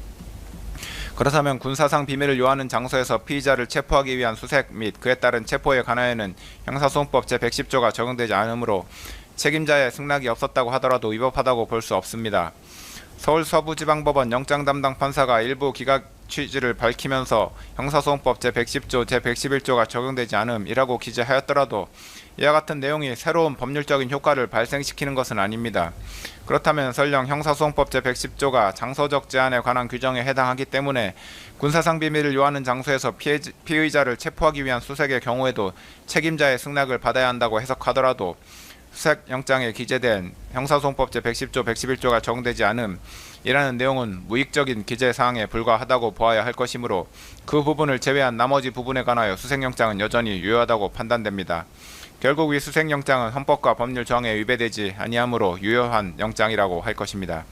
Speaker 1: 그렇다면 군사상 비밀을 요하는 장소에서 피의자를 체포하기 위한 수색 및 그에 따른 체포에 관하여는 형사소송법 제110조가 적용되지 않으므로 책임자의 승낙이 없었다고 하더라도 위법하다고 볼 수 없습니다. 서울 서부지방법원 영장 담당 판사가 일부 기각 취지를 밝히면서 형사소송법 제110조, 제111조가 적용되지 않음이라고 기재하였더라도 이와 같은 내용이 새로운 법률적인 효과를 발생시키는 것은 아닙니다. 그렇다면 설령 형사소송법 제110조가 장소적 제한에 관한 규정에 해당하기 때문에 군사상 비밀을 요하는 장소에서 피의자를 체포하기 위한 수색의 경우에도 책임자의 승낙을 받아야 한다고 해석하더라도 수색영장에 기재된 형사소송법 제110조, 111조가 적용되지 않음이라는 내용은 무익적인 기재사항에 불과하다고 보아야 할 것이므로 그 부분을 제외한 나머지 부분에 관하여 수색영장은 여전히 유효하다고 판단됩니다. 결국 이 수색영장은 헌법과 법률 조항에 위배되지 아니하므로 유효한 영장이라고 할 것입니다.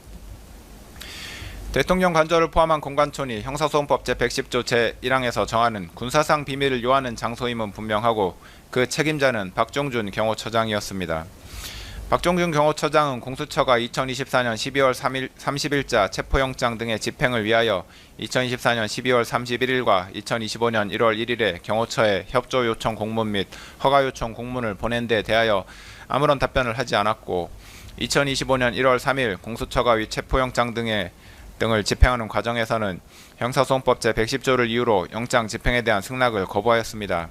Speaker 1: 대통령 관저를 포함한 공관촌이 형사소송법 제110조 제1항에서 정하는 군사상 비밀을 요하는 장소임은 분명하고 그 책임자는 박종준 경호처장이었습니다. 박종준 경호처장은 공수처가 2024년 12월 30일자 체포영장 등의 집행을 위하여 2024년 12월 31일과 2025년 1월 1일에 경호처에 협조 요청 공문 및 허가 요청 공문을 보낸 데 대하여 아무런 답변을 하지 않았고 2025년 1월 3일 공수처가 위 체포영장 등을 집행하는 과정에서는 형사소송법 제110조를 이유로 영장 집행에 대한 승낙을 거부하였습니다.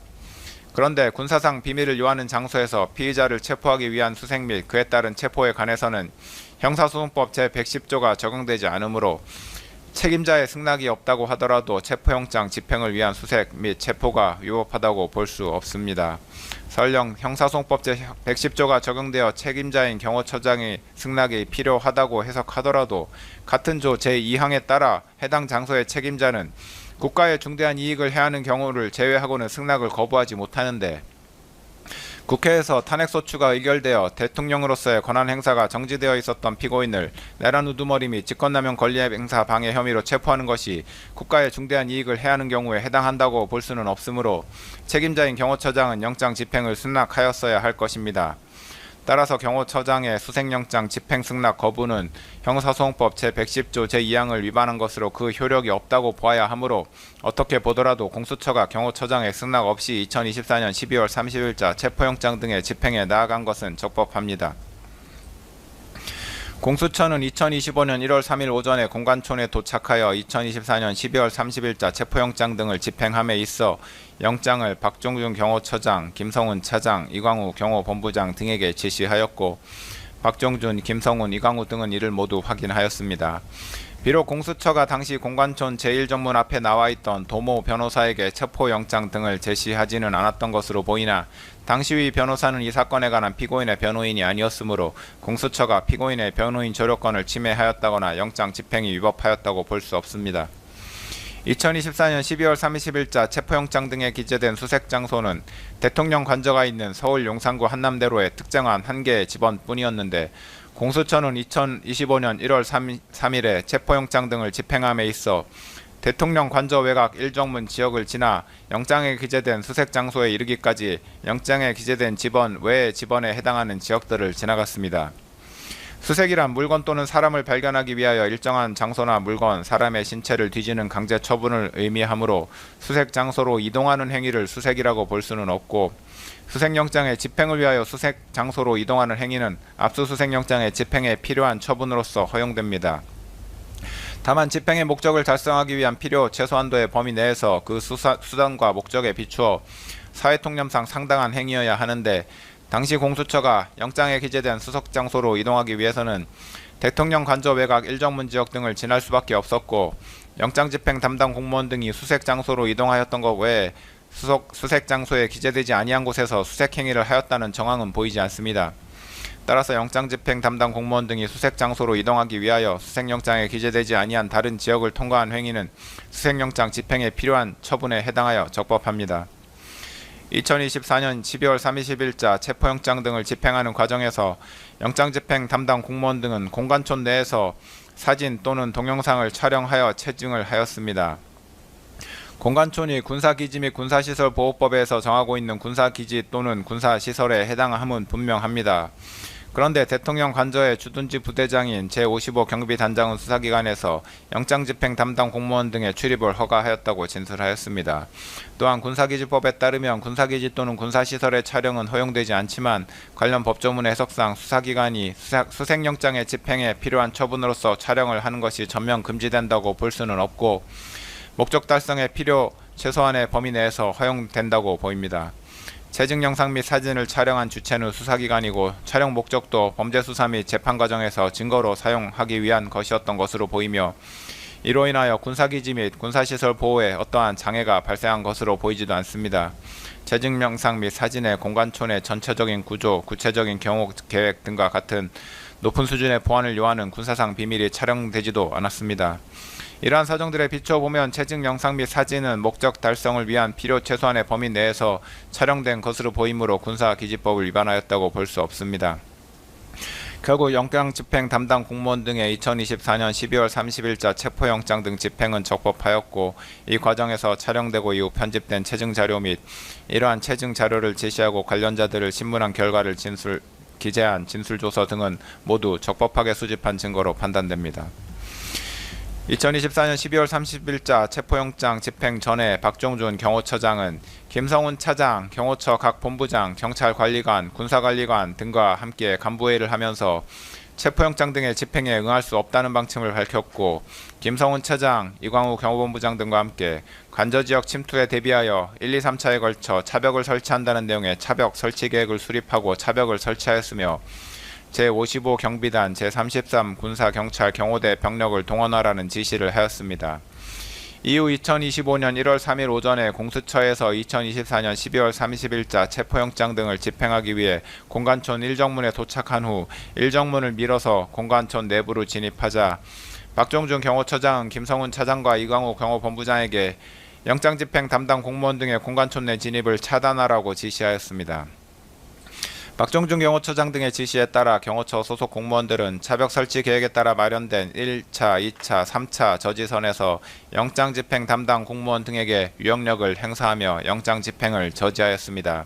Speaker 1: 그런데 군사상 비밀을 요하는 장소에서 피의자를 체포하기 위한 수색 및 그에 따른 체포에 관해서는 형사소송법 제110조가 적용되지 않으므로 책임자의 승낙이 없다고 하더라도 체포영장 집행을 위한 수색 및 체포가 위법하다고 볼 수 없습니다. 설령 형사소송법 제110조가 적용되어 책임자인 경호처장의 승낙이 필요하다고 해석하더라도 같은 조 제2항에 따라 해당 장소의 책임자는 국가에 중대한 이익을 해하는 경우를 제외하고는 승낙을 거부하지 못하는데 국회에서 탄핵소추가 의결되어 대통령으로서의 권한 행사가 정지되어 있었던 피고인을 내란 우두머리 및 직권남용 권리행사 방해 혐의로 체포하는 것이 국가에 중대한 이익을 해하는 경우에 해당한다고 볼 수는 없으므로 책임자인 경호처장은 영장 집행을 승낙하였어야 할 것입니다. 따라서 경호처장의 수색영장 집행 승낙 거부는 형사소송법 제110조 제2항을 위반한 것으로 그 효력이 없다고 보아야 하므로 어떻게 보더라도 공수처가 경호처장의 승낙 없이 2024년 12월 30일자 체포영장 등의 집행에 나아간 것은 적법합니다. 공수처는 2025년 1월 3일 오전에 공관촌에 도착하여 2024년 12월 30일자 체포영장 등을 집행함에 있어 영장을 박종준 경호처장, 김성훈 차장, 이광우 경호본부장 등에게 지시하였고 박종준, 김성훈, 이광우 등은 이를 모두 확인하였습니다. 비록 공수처가 당시 공관촌 제1정문 앞에 나와있던 도모 변호사에게 체포영장 등을 제시하지는 않았던 것으로 보이나 당시의 변호사는 이 사건에 관한 피고인의 변호인이 아니었으므로 공수처가 피고인의 변호인 조력권을 침해하였다거나 영장 집행이 위법하였다고 볼 수 없습니다. 2024년 12월 30일자 체포영장 등에 기재된 수색장소는 대통령 관저가 있는 서울 용산구 한남대로의 특정한 한 개의 집원뿐이었는데 공수처는 2025년 1월 3일에 체포영장 등을 집행함에 있어 대통령 관저 외곽 1정문 지역을 지나 영장에 기재된 수색장소에 이르기까지 영장에 기재된 집원 외의 집원에 해당하는 지역들을 지나갔습니다. 수색이란 물건 또는 사람을 발견하기 위하여 일정한 장소나 물건, 사람의 신체를 뒤지는 강제 처분을 의미하므로 수색 장소로 이동하는 행위를 수색이라고 볼 수는 없고 수색영장의 집행을 위하여 수색 장소로 이동하는 행위는 압수수색영장의 집행에 필요한 처분으로서 허용됩니다. 다만 집행의 목적을 달성하기 위한 필요 최소한도의 범위 내에서 그 수단과 목적에 비추어 사회통념상 상당한 행위여야 하는데 당시 공수처가 영장에 기재된 수색장소로 이동하기 위해서는 대통령 관저 외곽 1정문 지역 등을 지날 수밖에 없었고 영장 집행 담당 공무원 등이 수색장소로 이동하였던 것 외에 수색장소에 기재되지 아니한 곳에서 수색행위를 하였다는 정황은 보이지 않습니다. 따라서 영장 집행 담당 공무원 등이 수색장소로 이동하기 위하여 수색영장에 기재되지 아니한 다른 지역을 통과한 행위는 수색영장 집행에 필요한 처분에 해당하여 적법합니다. 2024년 12월 30일자 체포영장 등을 집행하는 과정에서 영장 집행 담당 공무원 등은 공관촌 내에서 사진 또는 동영상을 촬영하여 채증을 하였습니다. 공관촌이 군사기지 및 군사시설보호법에서 정하고 있는 군사기지 또는 군사시설에 해당함은 분명합니다. 그런데 대통령 관저의 주둔지 부대장인 제55 경비단장은 수사기관에서 영장 집행 담당 공무원 등의 출입을 허가하였다고 진술하였습니다. 또한 군사기지법에 따르면 군사기지 또는 군사시설의 촬영은 허용되지 않지만 관련 법조문의 해석상 수사기관이 수색영장의 집행에 필요한 처분으로서 촬영을 하는 것이 전면 금지된다고 볼 수는 없고 목적 달성의 필요 최소한의 범위 내에서 허용된다고 보입니다. 채증 영상 및 사진을 촬영한 주체는 수사기관이고 촬영 목적도 범죄수사 및 재판 과정에서 증거로 사용하기 위한 것이었던 것으로 보이며 이로 인하여 군사기지 및 군사시설 보호에 어떠한 장애가 발생한 것으로 보이지도 않습니다. 채증 영상 및 사진의 공관촌의 전체적인 구조, 구체적인 경호 계획 등과 같은 높은 수준의 보안을 요하는 군사상 비밀이 촬영되지도 않았습니다. 이러한 사정들에 비춰보면 채증 영상 및 사진은 목적 달성을 위한 필요 최소한의 범위 내에서 촬영된 것으로 보이므로 군사기지법을 위반하였다고 볼 수 없습니다. 결국 영장집행 담당 공무원 등의 2024년 12월 30일자 체포영장 등 집행은 적법하였고, 이 과정에서 촬영되고 이후 편집된 체증자료 및 이러한 체증자료를 제시하고 관련자들을 신문한 결과를 기재한 진술조서 등은 모두 적법하게 수집한 증거로 판단됩니다. 2024년 12월 30일자 체포영장 집행 전에 박종준 경호처장은 김성훈 차장, 경호처 각 본부장, 경찰관리관, 군사관리관 등과 함께 간부회의를 하면서 체포영장 등의 집행에 응할 수 없다는 방침을 밝혔고, 김성훈 차장, 이광우 경호본부장 등과 함께 관저지역 침투에 대비하여 1, 2, 3차에 걸쳐 차벽을 설치한다는 내용의 차벽 설치 계획을 수립하고 차벽을 설치하였으며, 제55 경비단, 제33 군사경찰 경호대 병력을 동원하라는 지시를 하였습니다. 이후 2025년 1월 3일 오전에 공수처에서 2024년 12월 30일자 체포영장 등을 집행하기 위해 공관촌 1정문에 도착한 후 1정문을 밀어서 공관촌 내부로 진입하자 박종준 경호처장은 김성훈 차장과 이광우 경호본부장에게 영장집행 담당 공무원 등의 공관촌 내 진입을 차단하라고 지시하였습니다. 박종준 경호처장 등의 지시에 따라 경호처 소속 공무원들은 차벽 설치 계획에 따라 마련된 1차, 2차, 3차 저지선에서 영장집행 담당 공무원 등에게 유영력을 행사하며 영장집행을 저지하였습니다.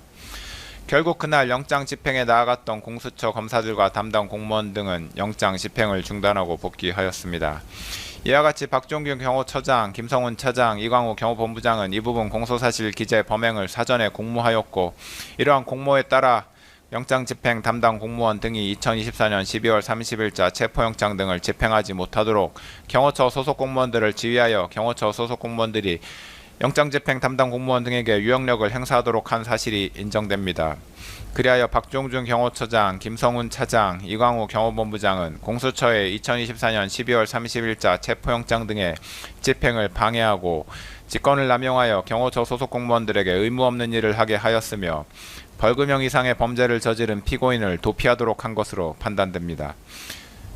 Speaker 1: 결국 그날 영장집행에 나아갔던 공수처 검사들과 담당 공무원 등은 영장집행을 중단하고 복귀하였습니다. 이와 같이 박종균 경호처장, 김성훈 차장, 이광우 경호본부장은 이 부분 공소사실 기재 범행을 사전에 공모하였고, 이러한 공모에 따라 영장집행 담당 공무원 등이 2024년 12월 30일자 체포영장 등을 집행하지 못하도록 경호처 소속 공무원들을 지휘하여 경호처 소속 공무원들이 영장집행 담당 공무원 등에게 유영력을 행사하도록 한 사실이 인정됩니다. 그리하여 박종준 경호처장, 김성훈 차장, 이광우 경호본부장은 공수처의 2024년 12월 30일자 체포영장 등의 집행을 방해하고 직권을 남용하여 경호처 소속 공무원들에게 의무 없는 일을 하게 하였으며, 벌금형 이상의 범죄를 저지른 피고인을 도피하도록 한 것으로 판단됩니다.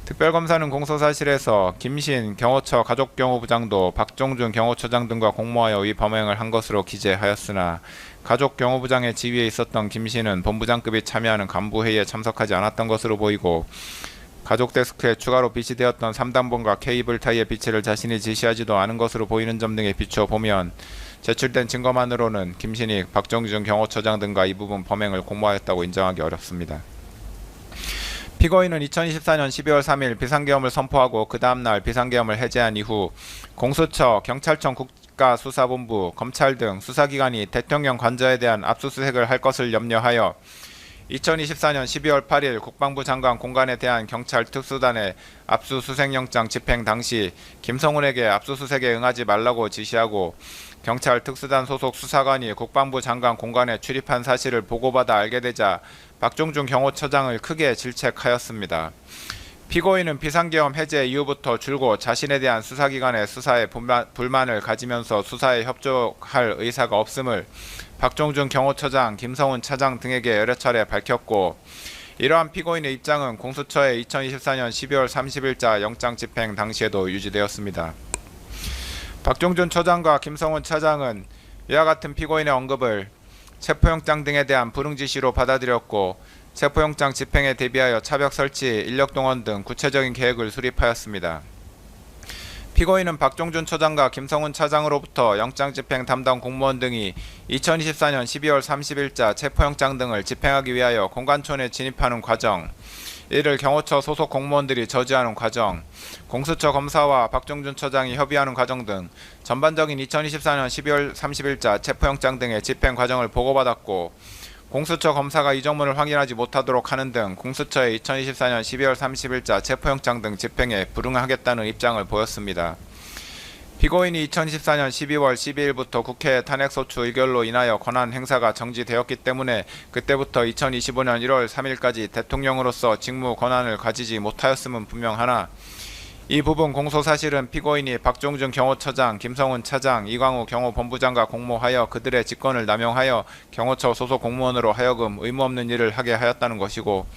Speaker 1: 특별검사는 공소사실에서 김신 경호처 가족경호부장도 박종준 경호처장 등과 공모하여 이 범행을 한 것으로 기재하였으나, 가족경호부장의 지위에 있었던 김신은 본부장급이 참여하는 간부회의에 참석하지 않았던 것으로 보이고, 가족데스크에 추가로 비치되었던 3단본과 케이블 타이의 비치를 자신이 지시하지도 않은 것으로 보이는 점 등에 비추어 보면 제출된 증거만으로는 김신이 박종준 경호처장 등과 이 부분 범행을 공모하였다고 인정하기 어렵습니다. 피고인은 2024년 12월 3일 비상계엄을 선포하고 그 다음날 비상계엄을 해제한 이후 공수처, 경찰청 국가수사본부, 검찰 등 수사기관이 대통령 관저에 대한 압수수색을 할 것을 염려하여 2024년 12월 8일 국방부 장관 공관에 대한 경찰 특수단의 압수수색영장 집행 당시 김성훈에게 압수수색에 응하지 말라고 지시하고, 경찰 특수단 소속 수사관이 국방부 장관 공관에 출입한 사실을 보고받아 알게 되자 박종준 경호처장을 크게 질책하였습니다. 피고인은 비상계엄 해제 이후부터 줄곧 자신에 대한 수사기관의 수사에 불만을 가지면서 수사에 협조할 의사가 없음을 박종준 경호처장, 김성훈 차장 등에게 여러 차례 밝혔고, 이러한 피고인의 입장은 공수처의 2024년 12월 30일자 영장집행 당시에도 유지되었습니다. 박종준 처장과 김성훈 차장은 이와 같은 피고인의 언급을 체포영장 등에 대한 불응지시로 받아들였고, 체포영장 집행에 대비하여 차벽 설치, 인력 동원 등 구체적인 계획을 수립하였습니다. 피고인은 박종준 처장과 김성훈 차장으로부터 영장집행 담당 공무원 등이 2024년 12월 30일자 체포영장 등을 집행하기 위하여 공관촌에 진입하는 과정, 이를 경호처 소속 공무원들이 저지하는 과정, 공수처 검사와 박종준 처장이 협의하는 과정 등 전반적인 2024년 12월 30일자 체포영장 등의 집행 과정을 보고받았고, 공수처 검사가 이정문을 확인하지 못하도록 하는 등 공수처의 2024년 12월 30일자 체포영장 등 집행에 불응하겠다는 입장을 보였습니다. 피고인이 2014년 12월 12일부터 국회 탄핵소추 의결로 인하여 권한 행사가 정지되었기 때문에 그때부터 2025년 1월 3일까지 대통령으로서 직무 권한을 가지지 못하였음은 분명하나, 이 부분 공소사실은 피고인이 박종준 경호처장, 김성훈 차장, 이광우 경호본부장과 공모하여 그들의 직권을 남용하여 경호처 소속 공무원으로 하여금 의무 없는 일을 하게 하였다는 것이고,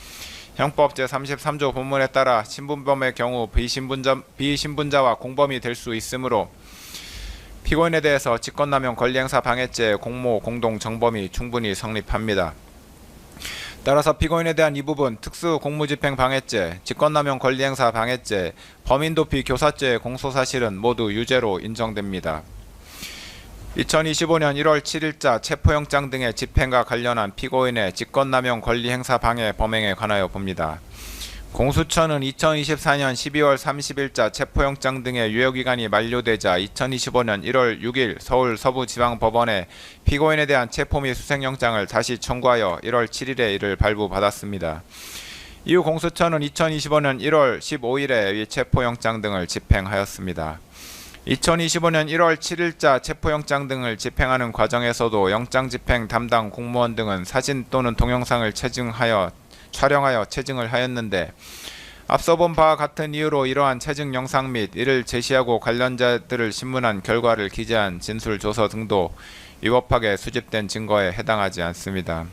Speaker 1: 형법 제33조 본문에 따라 신분범의 경우 비신분자와 공범이 될 수 있으므로 피고인에 대해서 직권남용 권리행사 방해죄 공모 공동 정범이 충분히 성립합니다. 따라서 피고인에 대한 이 부분 특수공무집행 방해죄, 직권남용 권리행사 방해죄, 범인도피 교사죄의 공소사실은 모두 유죄로 인정됩니다. 2025년 1월 7일자 체포영장 등의 집행과 관련한 피고인의 직권남용 권리행사 방해 범행에 관하여 봅니다. 공수처는 2024년 12월 30일자 체포영장 등의 유효기간이 만료되자 2025년 1월 6일 서울 서부지방법원에 피고인에 대한 체포 및 수색영장을 다시 청구하여 1월 7일에 이를 발부받았습니다. 이후 공수처는 2025년 1월 15일에 이 체포영장 등을 집행하였습니다. 2025년 1월 7일자 체포영장 등을 집행하는 과정에서도 영장집행 담당 공무원 등은 사진 또는 동영상을 촬영하여 체증을 하였는데 앞서 본 바와 같은 이유로 이러한 체증 영상 및 이를 제시하고 관련자들을 신문한 결과를 기재한 진술조서 등도 위법하게 수집된 증거에 해당하지 않습니다.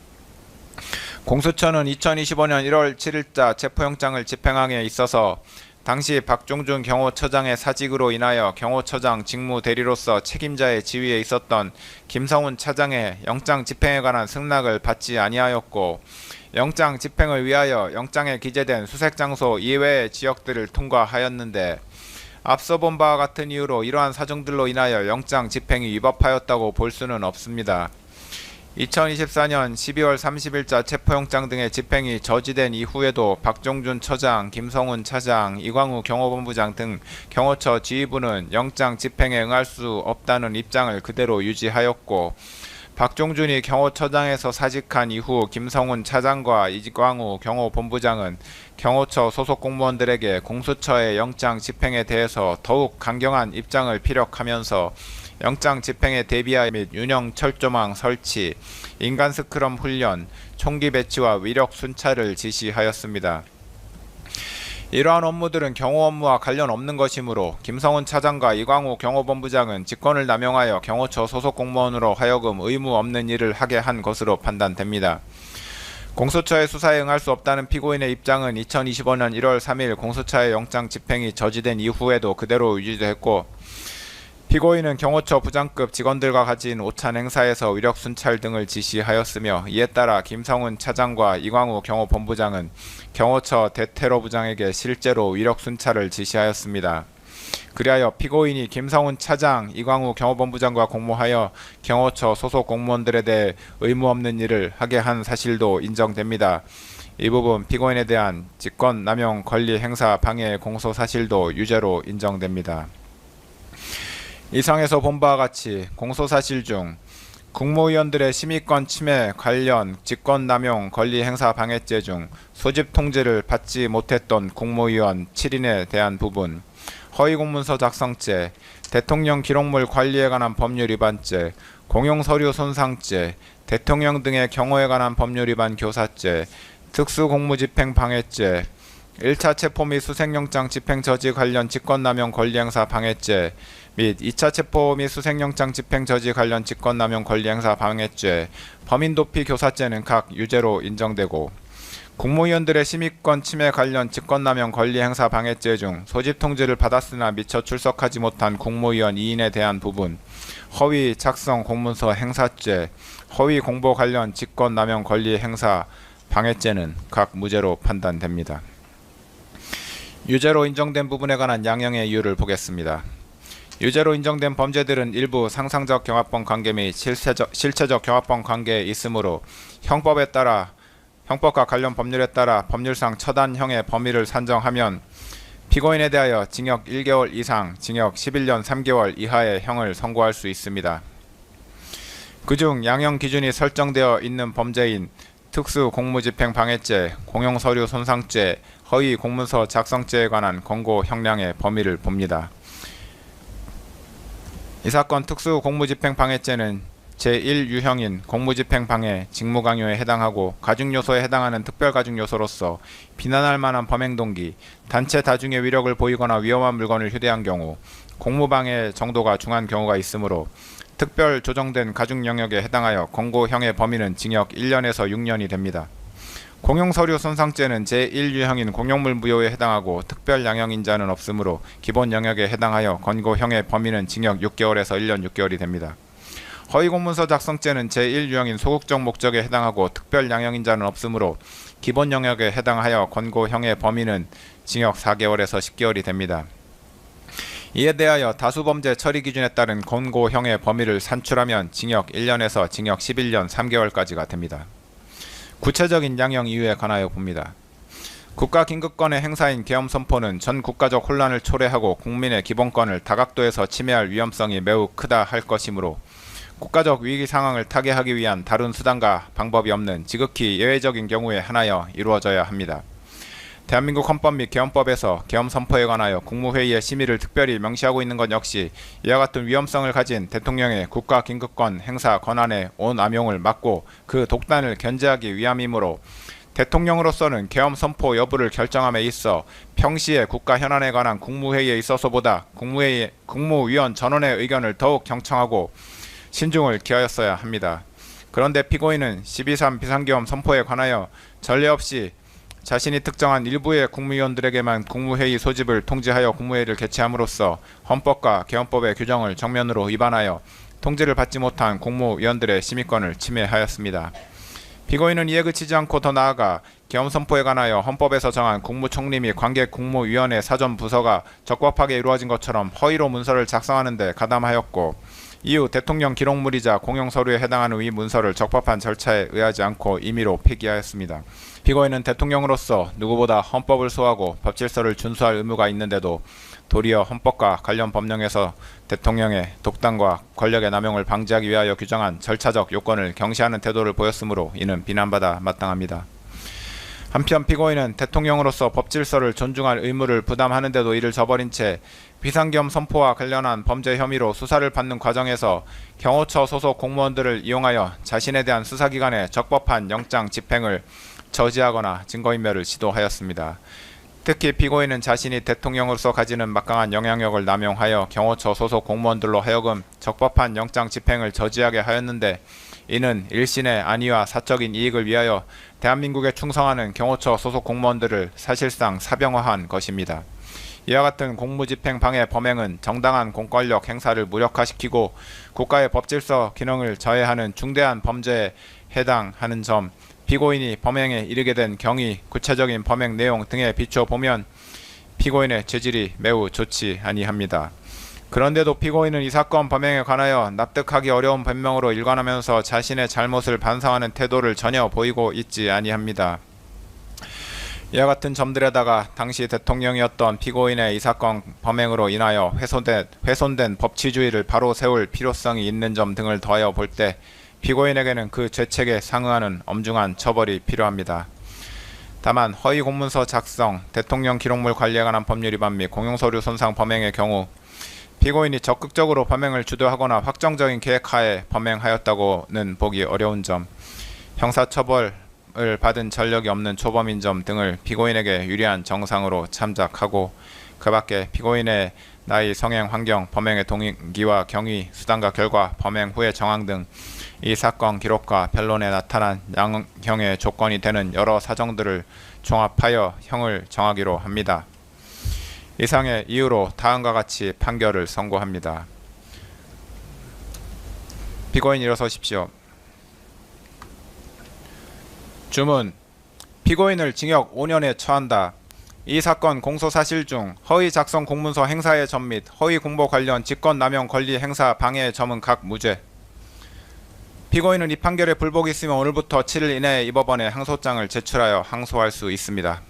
Speaker 1: 공수처는 2025년 1월 7일자 체포영장을 집행함에 있어서 당시 박종준 경호처장의 사직으로 인하여 경호처장 직무 대리로서 책임자의 지위에 있었던 김성훈 차장의 영장 집행에 관한 승낙을 받지 아니하였고 영장 집행을 위하여 영장에 기재된 수색장소 이외의 지역들을 통과하였는데 앞서 본 바와 같은 이유로 이러한 사정들로 인하여 영장 집행이 위법하였다고 볼 수는 없습니다. 2024년 12월 30일자 체포영장 등의 집행이 저지된 이후에도 박종준 처장, 김성훈 차장, 이광우 경호본부장 등 경호처 지휘부는 영장 집행에 응할 수 없다는 입장을 그대로 유지하였고 박종준이 경호처장에서 사직한 이후 김성훈 차장과 이광우 경호본부장은 경호처 소속 공무원들에게 공수처의 영장 집행에 대해서 더욱 강경한 입장을 피력하면서 영장 집행에 대비하여 및 윤형 철조망 설치, 인간 스크럼 훈련, 총기 배치와 위력 순찰을 지시하였습니다. 이러한 업무들은 경호 업무와 관련 없는 것이므로 김성훈 차장과 이광우 경호본부장은 직권을 남용하여 경호처 소속 공무원으로 하여금 의무 없는 일을 하게 한 것으로 판단됩니다. 공수처의 수사에 응할 수 없다는 피고인의 입장은 2025년 1월 3일 공수처의 영장 집행이 저지된 이후에도 그대로 유지됐고 피고인은 경호처 부장급 직원들과 가진 오찬 행사에서 위력 순찰 등을 지시하였으며 이에 따라 김성훈 차장과 이광우 경호본부장은 경호처 대테러 부장에게 실제로 위력 순찰을 지시하였습니다. 그리하여 피고인이 김성훈 차장, 이광우 경호본부장과 공모하여 경호처 소속 공무원들에 대해 의무 없는 일을 하게 한 사실도 인정됩니다. 이 부분 피고인에 대한 직권 남용 권리 행사 방해 공소 사실도 유죄로 인정됩니다. 이상에서 본 바와 같이 공소사실 중 국무위원들의 심의권 침해 관련 직권남용 권리행사 방해죄 중 소집 통지를 받지 못했던 국무위원 7인에 대한 부분, 허위공문서 작성죄, 대통령 기록물 관리에 관한 법률 위반죄, 공용서류 손상죄, 대통령 등의 경호에 관한 법률 위반 교사죄, 특수공무집행 방해죄, 1차 체포 및 수색영장 집행 저지 관련 직권남용 권리행사 방해죄 및 2차 체포 및 수색영장 집행 저지 관련 직권남용 권리행사 방해죄, 범인도피 교사죄는 각 유죄로 인정되고 국무위원들의 심의권 침해 관련 직권남용 권리행사 방해죄 중 소집 통지를 받았으나 미처 출석하지 못한 국무위원 2인에 대한 부분, 허위 작성 공문서 행사죄, 허위 공보 관련 직권남용 권리행사 방해죄는 각 무죄로 판단됩니다. 유죄로 인정된 부분에 관한 양형의 이유를 보겠습니다. 유죄로 인정된 범죄들은 일부 상상적 경합범 관계 및 실체적 경합범 관계에 있으므로 형법과 관련 법률에 따라 법률상 처단형의 범위를 산정하면 피고인에 대하여 징역 1개월 이상, 징역 11년 3개월 이하의 형을 선고할 수 있습니다. 그중 양형 기준이 설정되어 있는 범죄인 특수공무집행 방해죄, 공용서류 손상죄, 허위 공문서 작성죄에 관한 권고 형량의 범위를 봅니다. 이 사건 특수공무집행 방해죄는 제1유형인 공무집행방해, 직무강요에 해당하고 가중요소에 해당하는 특별가중요소로서 비난할 만한 범행동기, 단체 다중의 위력을 보이거나 위험한 물건을 휴대한 경우, 공무방해 정도가 중한 경우가 있으므로 특별 조정된 가중영역에 해당하여 권고형의 범위는 징역 1년에서 6년이 됩니다. 공용서류 손상죄는 제1유형인 공용물 무효에 해당하고 특별 양형인자는 없으므로 기본 영역에 해당하여 권고형의 범위는 징역 6개월에서 1년 6개월이 됩니다. 허위공문서 작성죄는 제1유형인 소극적 목적에 해당하고 특별 양형인자는 없으므로 기본 영역에 해당하여 권고형의 범위는 징역 4개월에서 10개월이 됩니다. 이에 대하여 다수범죄 처리 기준에 따른 권고형의 범위를 산출하면 징역 1년에서 징역 11년 3개월까지가 됩니다. 구체적인 양형 이유에 관하여 봅니다. 국가긴급권의 행사인 계엄 선포는 전 국가적 혼란을 초래하고 국민의 기본권을 다각도에서 침해할 위험성이 매우 크다 할 것이므로 국가적 위기 상황을 타개하기 위한 다른 수단과 방법이 없는 지극히 예외적인 경우에 한하여 이루어져야 합니다. 대한민국 헌법 및 계엄법에서 계엄 선포에 관하여 국무회의의 심의를 특별히 명시하고 있는 것 역시 이와 같은 위험성을 가진 대통령의 국가긴급권 행사 권한의 온암용을 막고 그 독단을 견제하기 위함이므로 대통령으로서는 계엄 선포 여부를 결정함에 있어 평시에 국가 현안에 관한 국무회의에 있어서보다 국무위원 전원의 의견을 더욱 경청하고 신중을 기하였어야 합니다. 그런데 피고인은 12.3 비상계엄 선포에 관하여 전례 없이 자신이 특정한 일부의 국무위원들에게만 국무회의 소집을 통지하여 국무회의를 개최함으로써 헌법과 계엄법의 규정을 정면으로 위반하여 통지를 받지 못한 국무위원들의 심의권을 침해하였습니다. 피고인은 이에 그치지 않고 더 나아가 계엄 선포에 관하여 헌법에서 정한 국무총리 및 관계 국무위원회 사전 부서가 적법하게 이루어진 것처럼 허위로 문서를 작성하는 데 가담하였고 이후 대통령 기록물이자 공용서류에 해당하는 이 문서를 적법한 절차에 의하지 않고 임의로 폐기하였습니다. 피고인은 대통령으로서 누구보다 헌법을 소화하고 법질서를 준수할 의무가 있는데도 도리어 헌법과 관련 법령에서 대통령의 독단과 권력의 남용을 방지하기 위하여 규정한 절차적 요건을 경시하는 태도를 보였으므로 이는 비난받아 마땅합니다. 한편 피고인은 대통령으로서 법질서를 존중할 의무를 부담하는데도 이를 저버린 채 비상계엄 선포와 관련한 범죄 혐의로 수사를 받는 과정에서 경호처 소속 공무원들을 이용하여 자신에 대한 수사기관의 적법한 영장 집행을 저지하거나 증거인멸을 시도하였습니다. 특히 피고인은 자신이 대통령으로서 가지는 막강한 영향력을 남용하여 경호처 소속 공무원들로 하여금 적법한 영장 집행을 저지하게 하였는데 이는 일신의 안위와 사적인 이익을 위하여 대한민국에 충성하는 경호처 소속 공무원들을 사실상 사병화한 것입니다. 이와 같은 공무집행 방해 범행은 정당한 공권력 행사를 무력화시키고 국가의 법질서 기능을 저해하는 중대한 범죄에 해당하는 점, 피고인이 범행에 이르게 된 경위, 구체적인 범행 내용 등에 비춰 보면 피고인의 죄질이 매우 좋지 아니합니다. 그런데도 피고인은 이 사건 범행에 관하여 납득하기 어려운 변명으로 일관하면서 자신의 잘못을 반성하는 태도를 전혀 보이고 있지 아니합니다. 이와 같은 점들에다가 당시 대통령이었던 피고인의 이 사건 범행으로 인하여 훼손된 법치주의를 바로 세울 필요성이 있는 점 등을 더하여 볼 때 피고인에게는 그 죄책에 상응하는 엄중한 처벌이 필요합니다. 다만 허위 공문서 작성, 대통령 기록물 관리에 관한 법률 위반 및 공용서류 손상 범행의 경우 피고인이 적극적으로 범행을 주도하거나 확정적인 계획하에 범행하였다고는 보기 어려운 점, 형사처벌을 받은 전력이 없는 초범인 점 등을 피고인에게 유리한 정상으로 참작하고 그 밖에 피고인의 나이, 성행, 환경, 범행의 동기와 경위, 수단과 결과, 범행 후의 정황 등 이 사건 기록과 변론에 나타난 양형의 조건이 되는 여러 사정들을 종합하여 형을 정하기로 합니다. 이상의 이유로 다음과 같이 판결을 선고합니다. 피고인 일어서십시오. 주문. 피고인을 징역 5년에 처한다. 이 사건 공소사실 중 허위 작성 공문서 행사의 점 및 허위 공보 관련 직권남용 권리 행사 방해의 점은 각 무죄. 피고인은 이 판결에 불복이 있으면 오늘부터 7일 이내에 이 법원에 항소장을 제출하여 항소할 수 있습니다.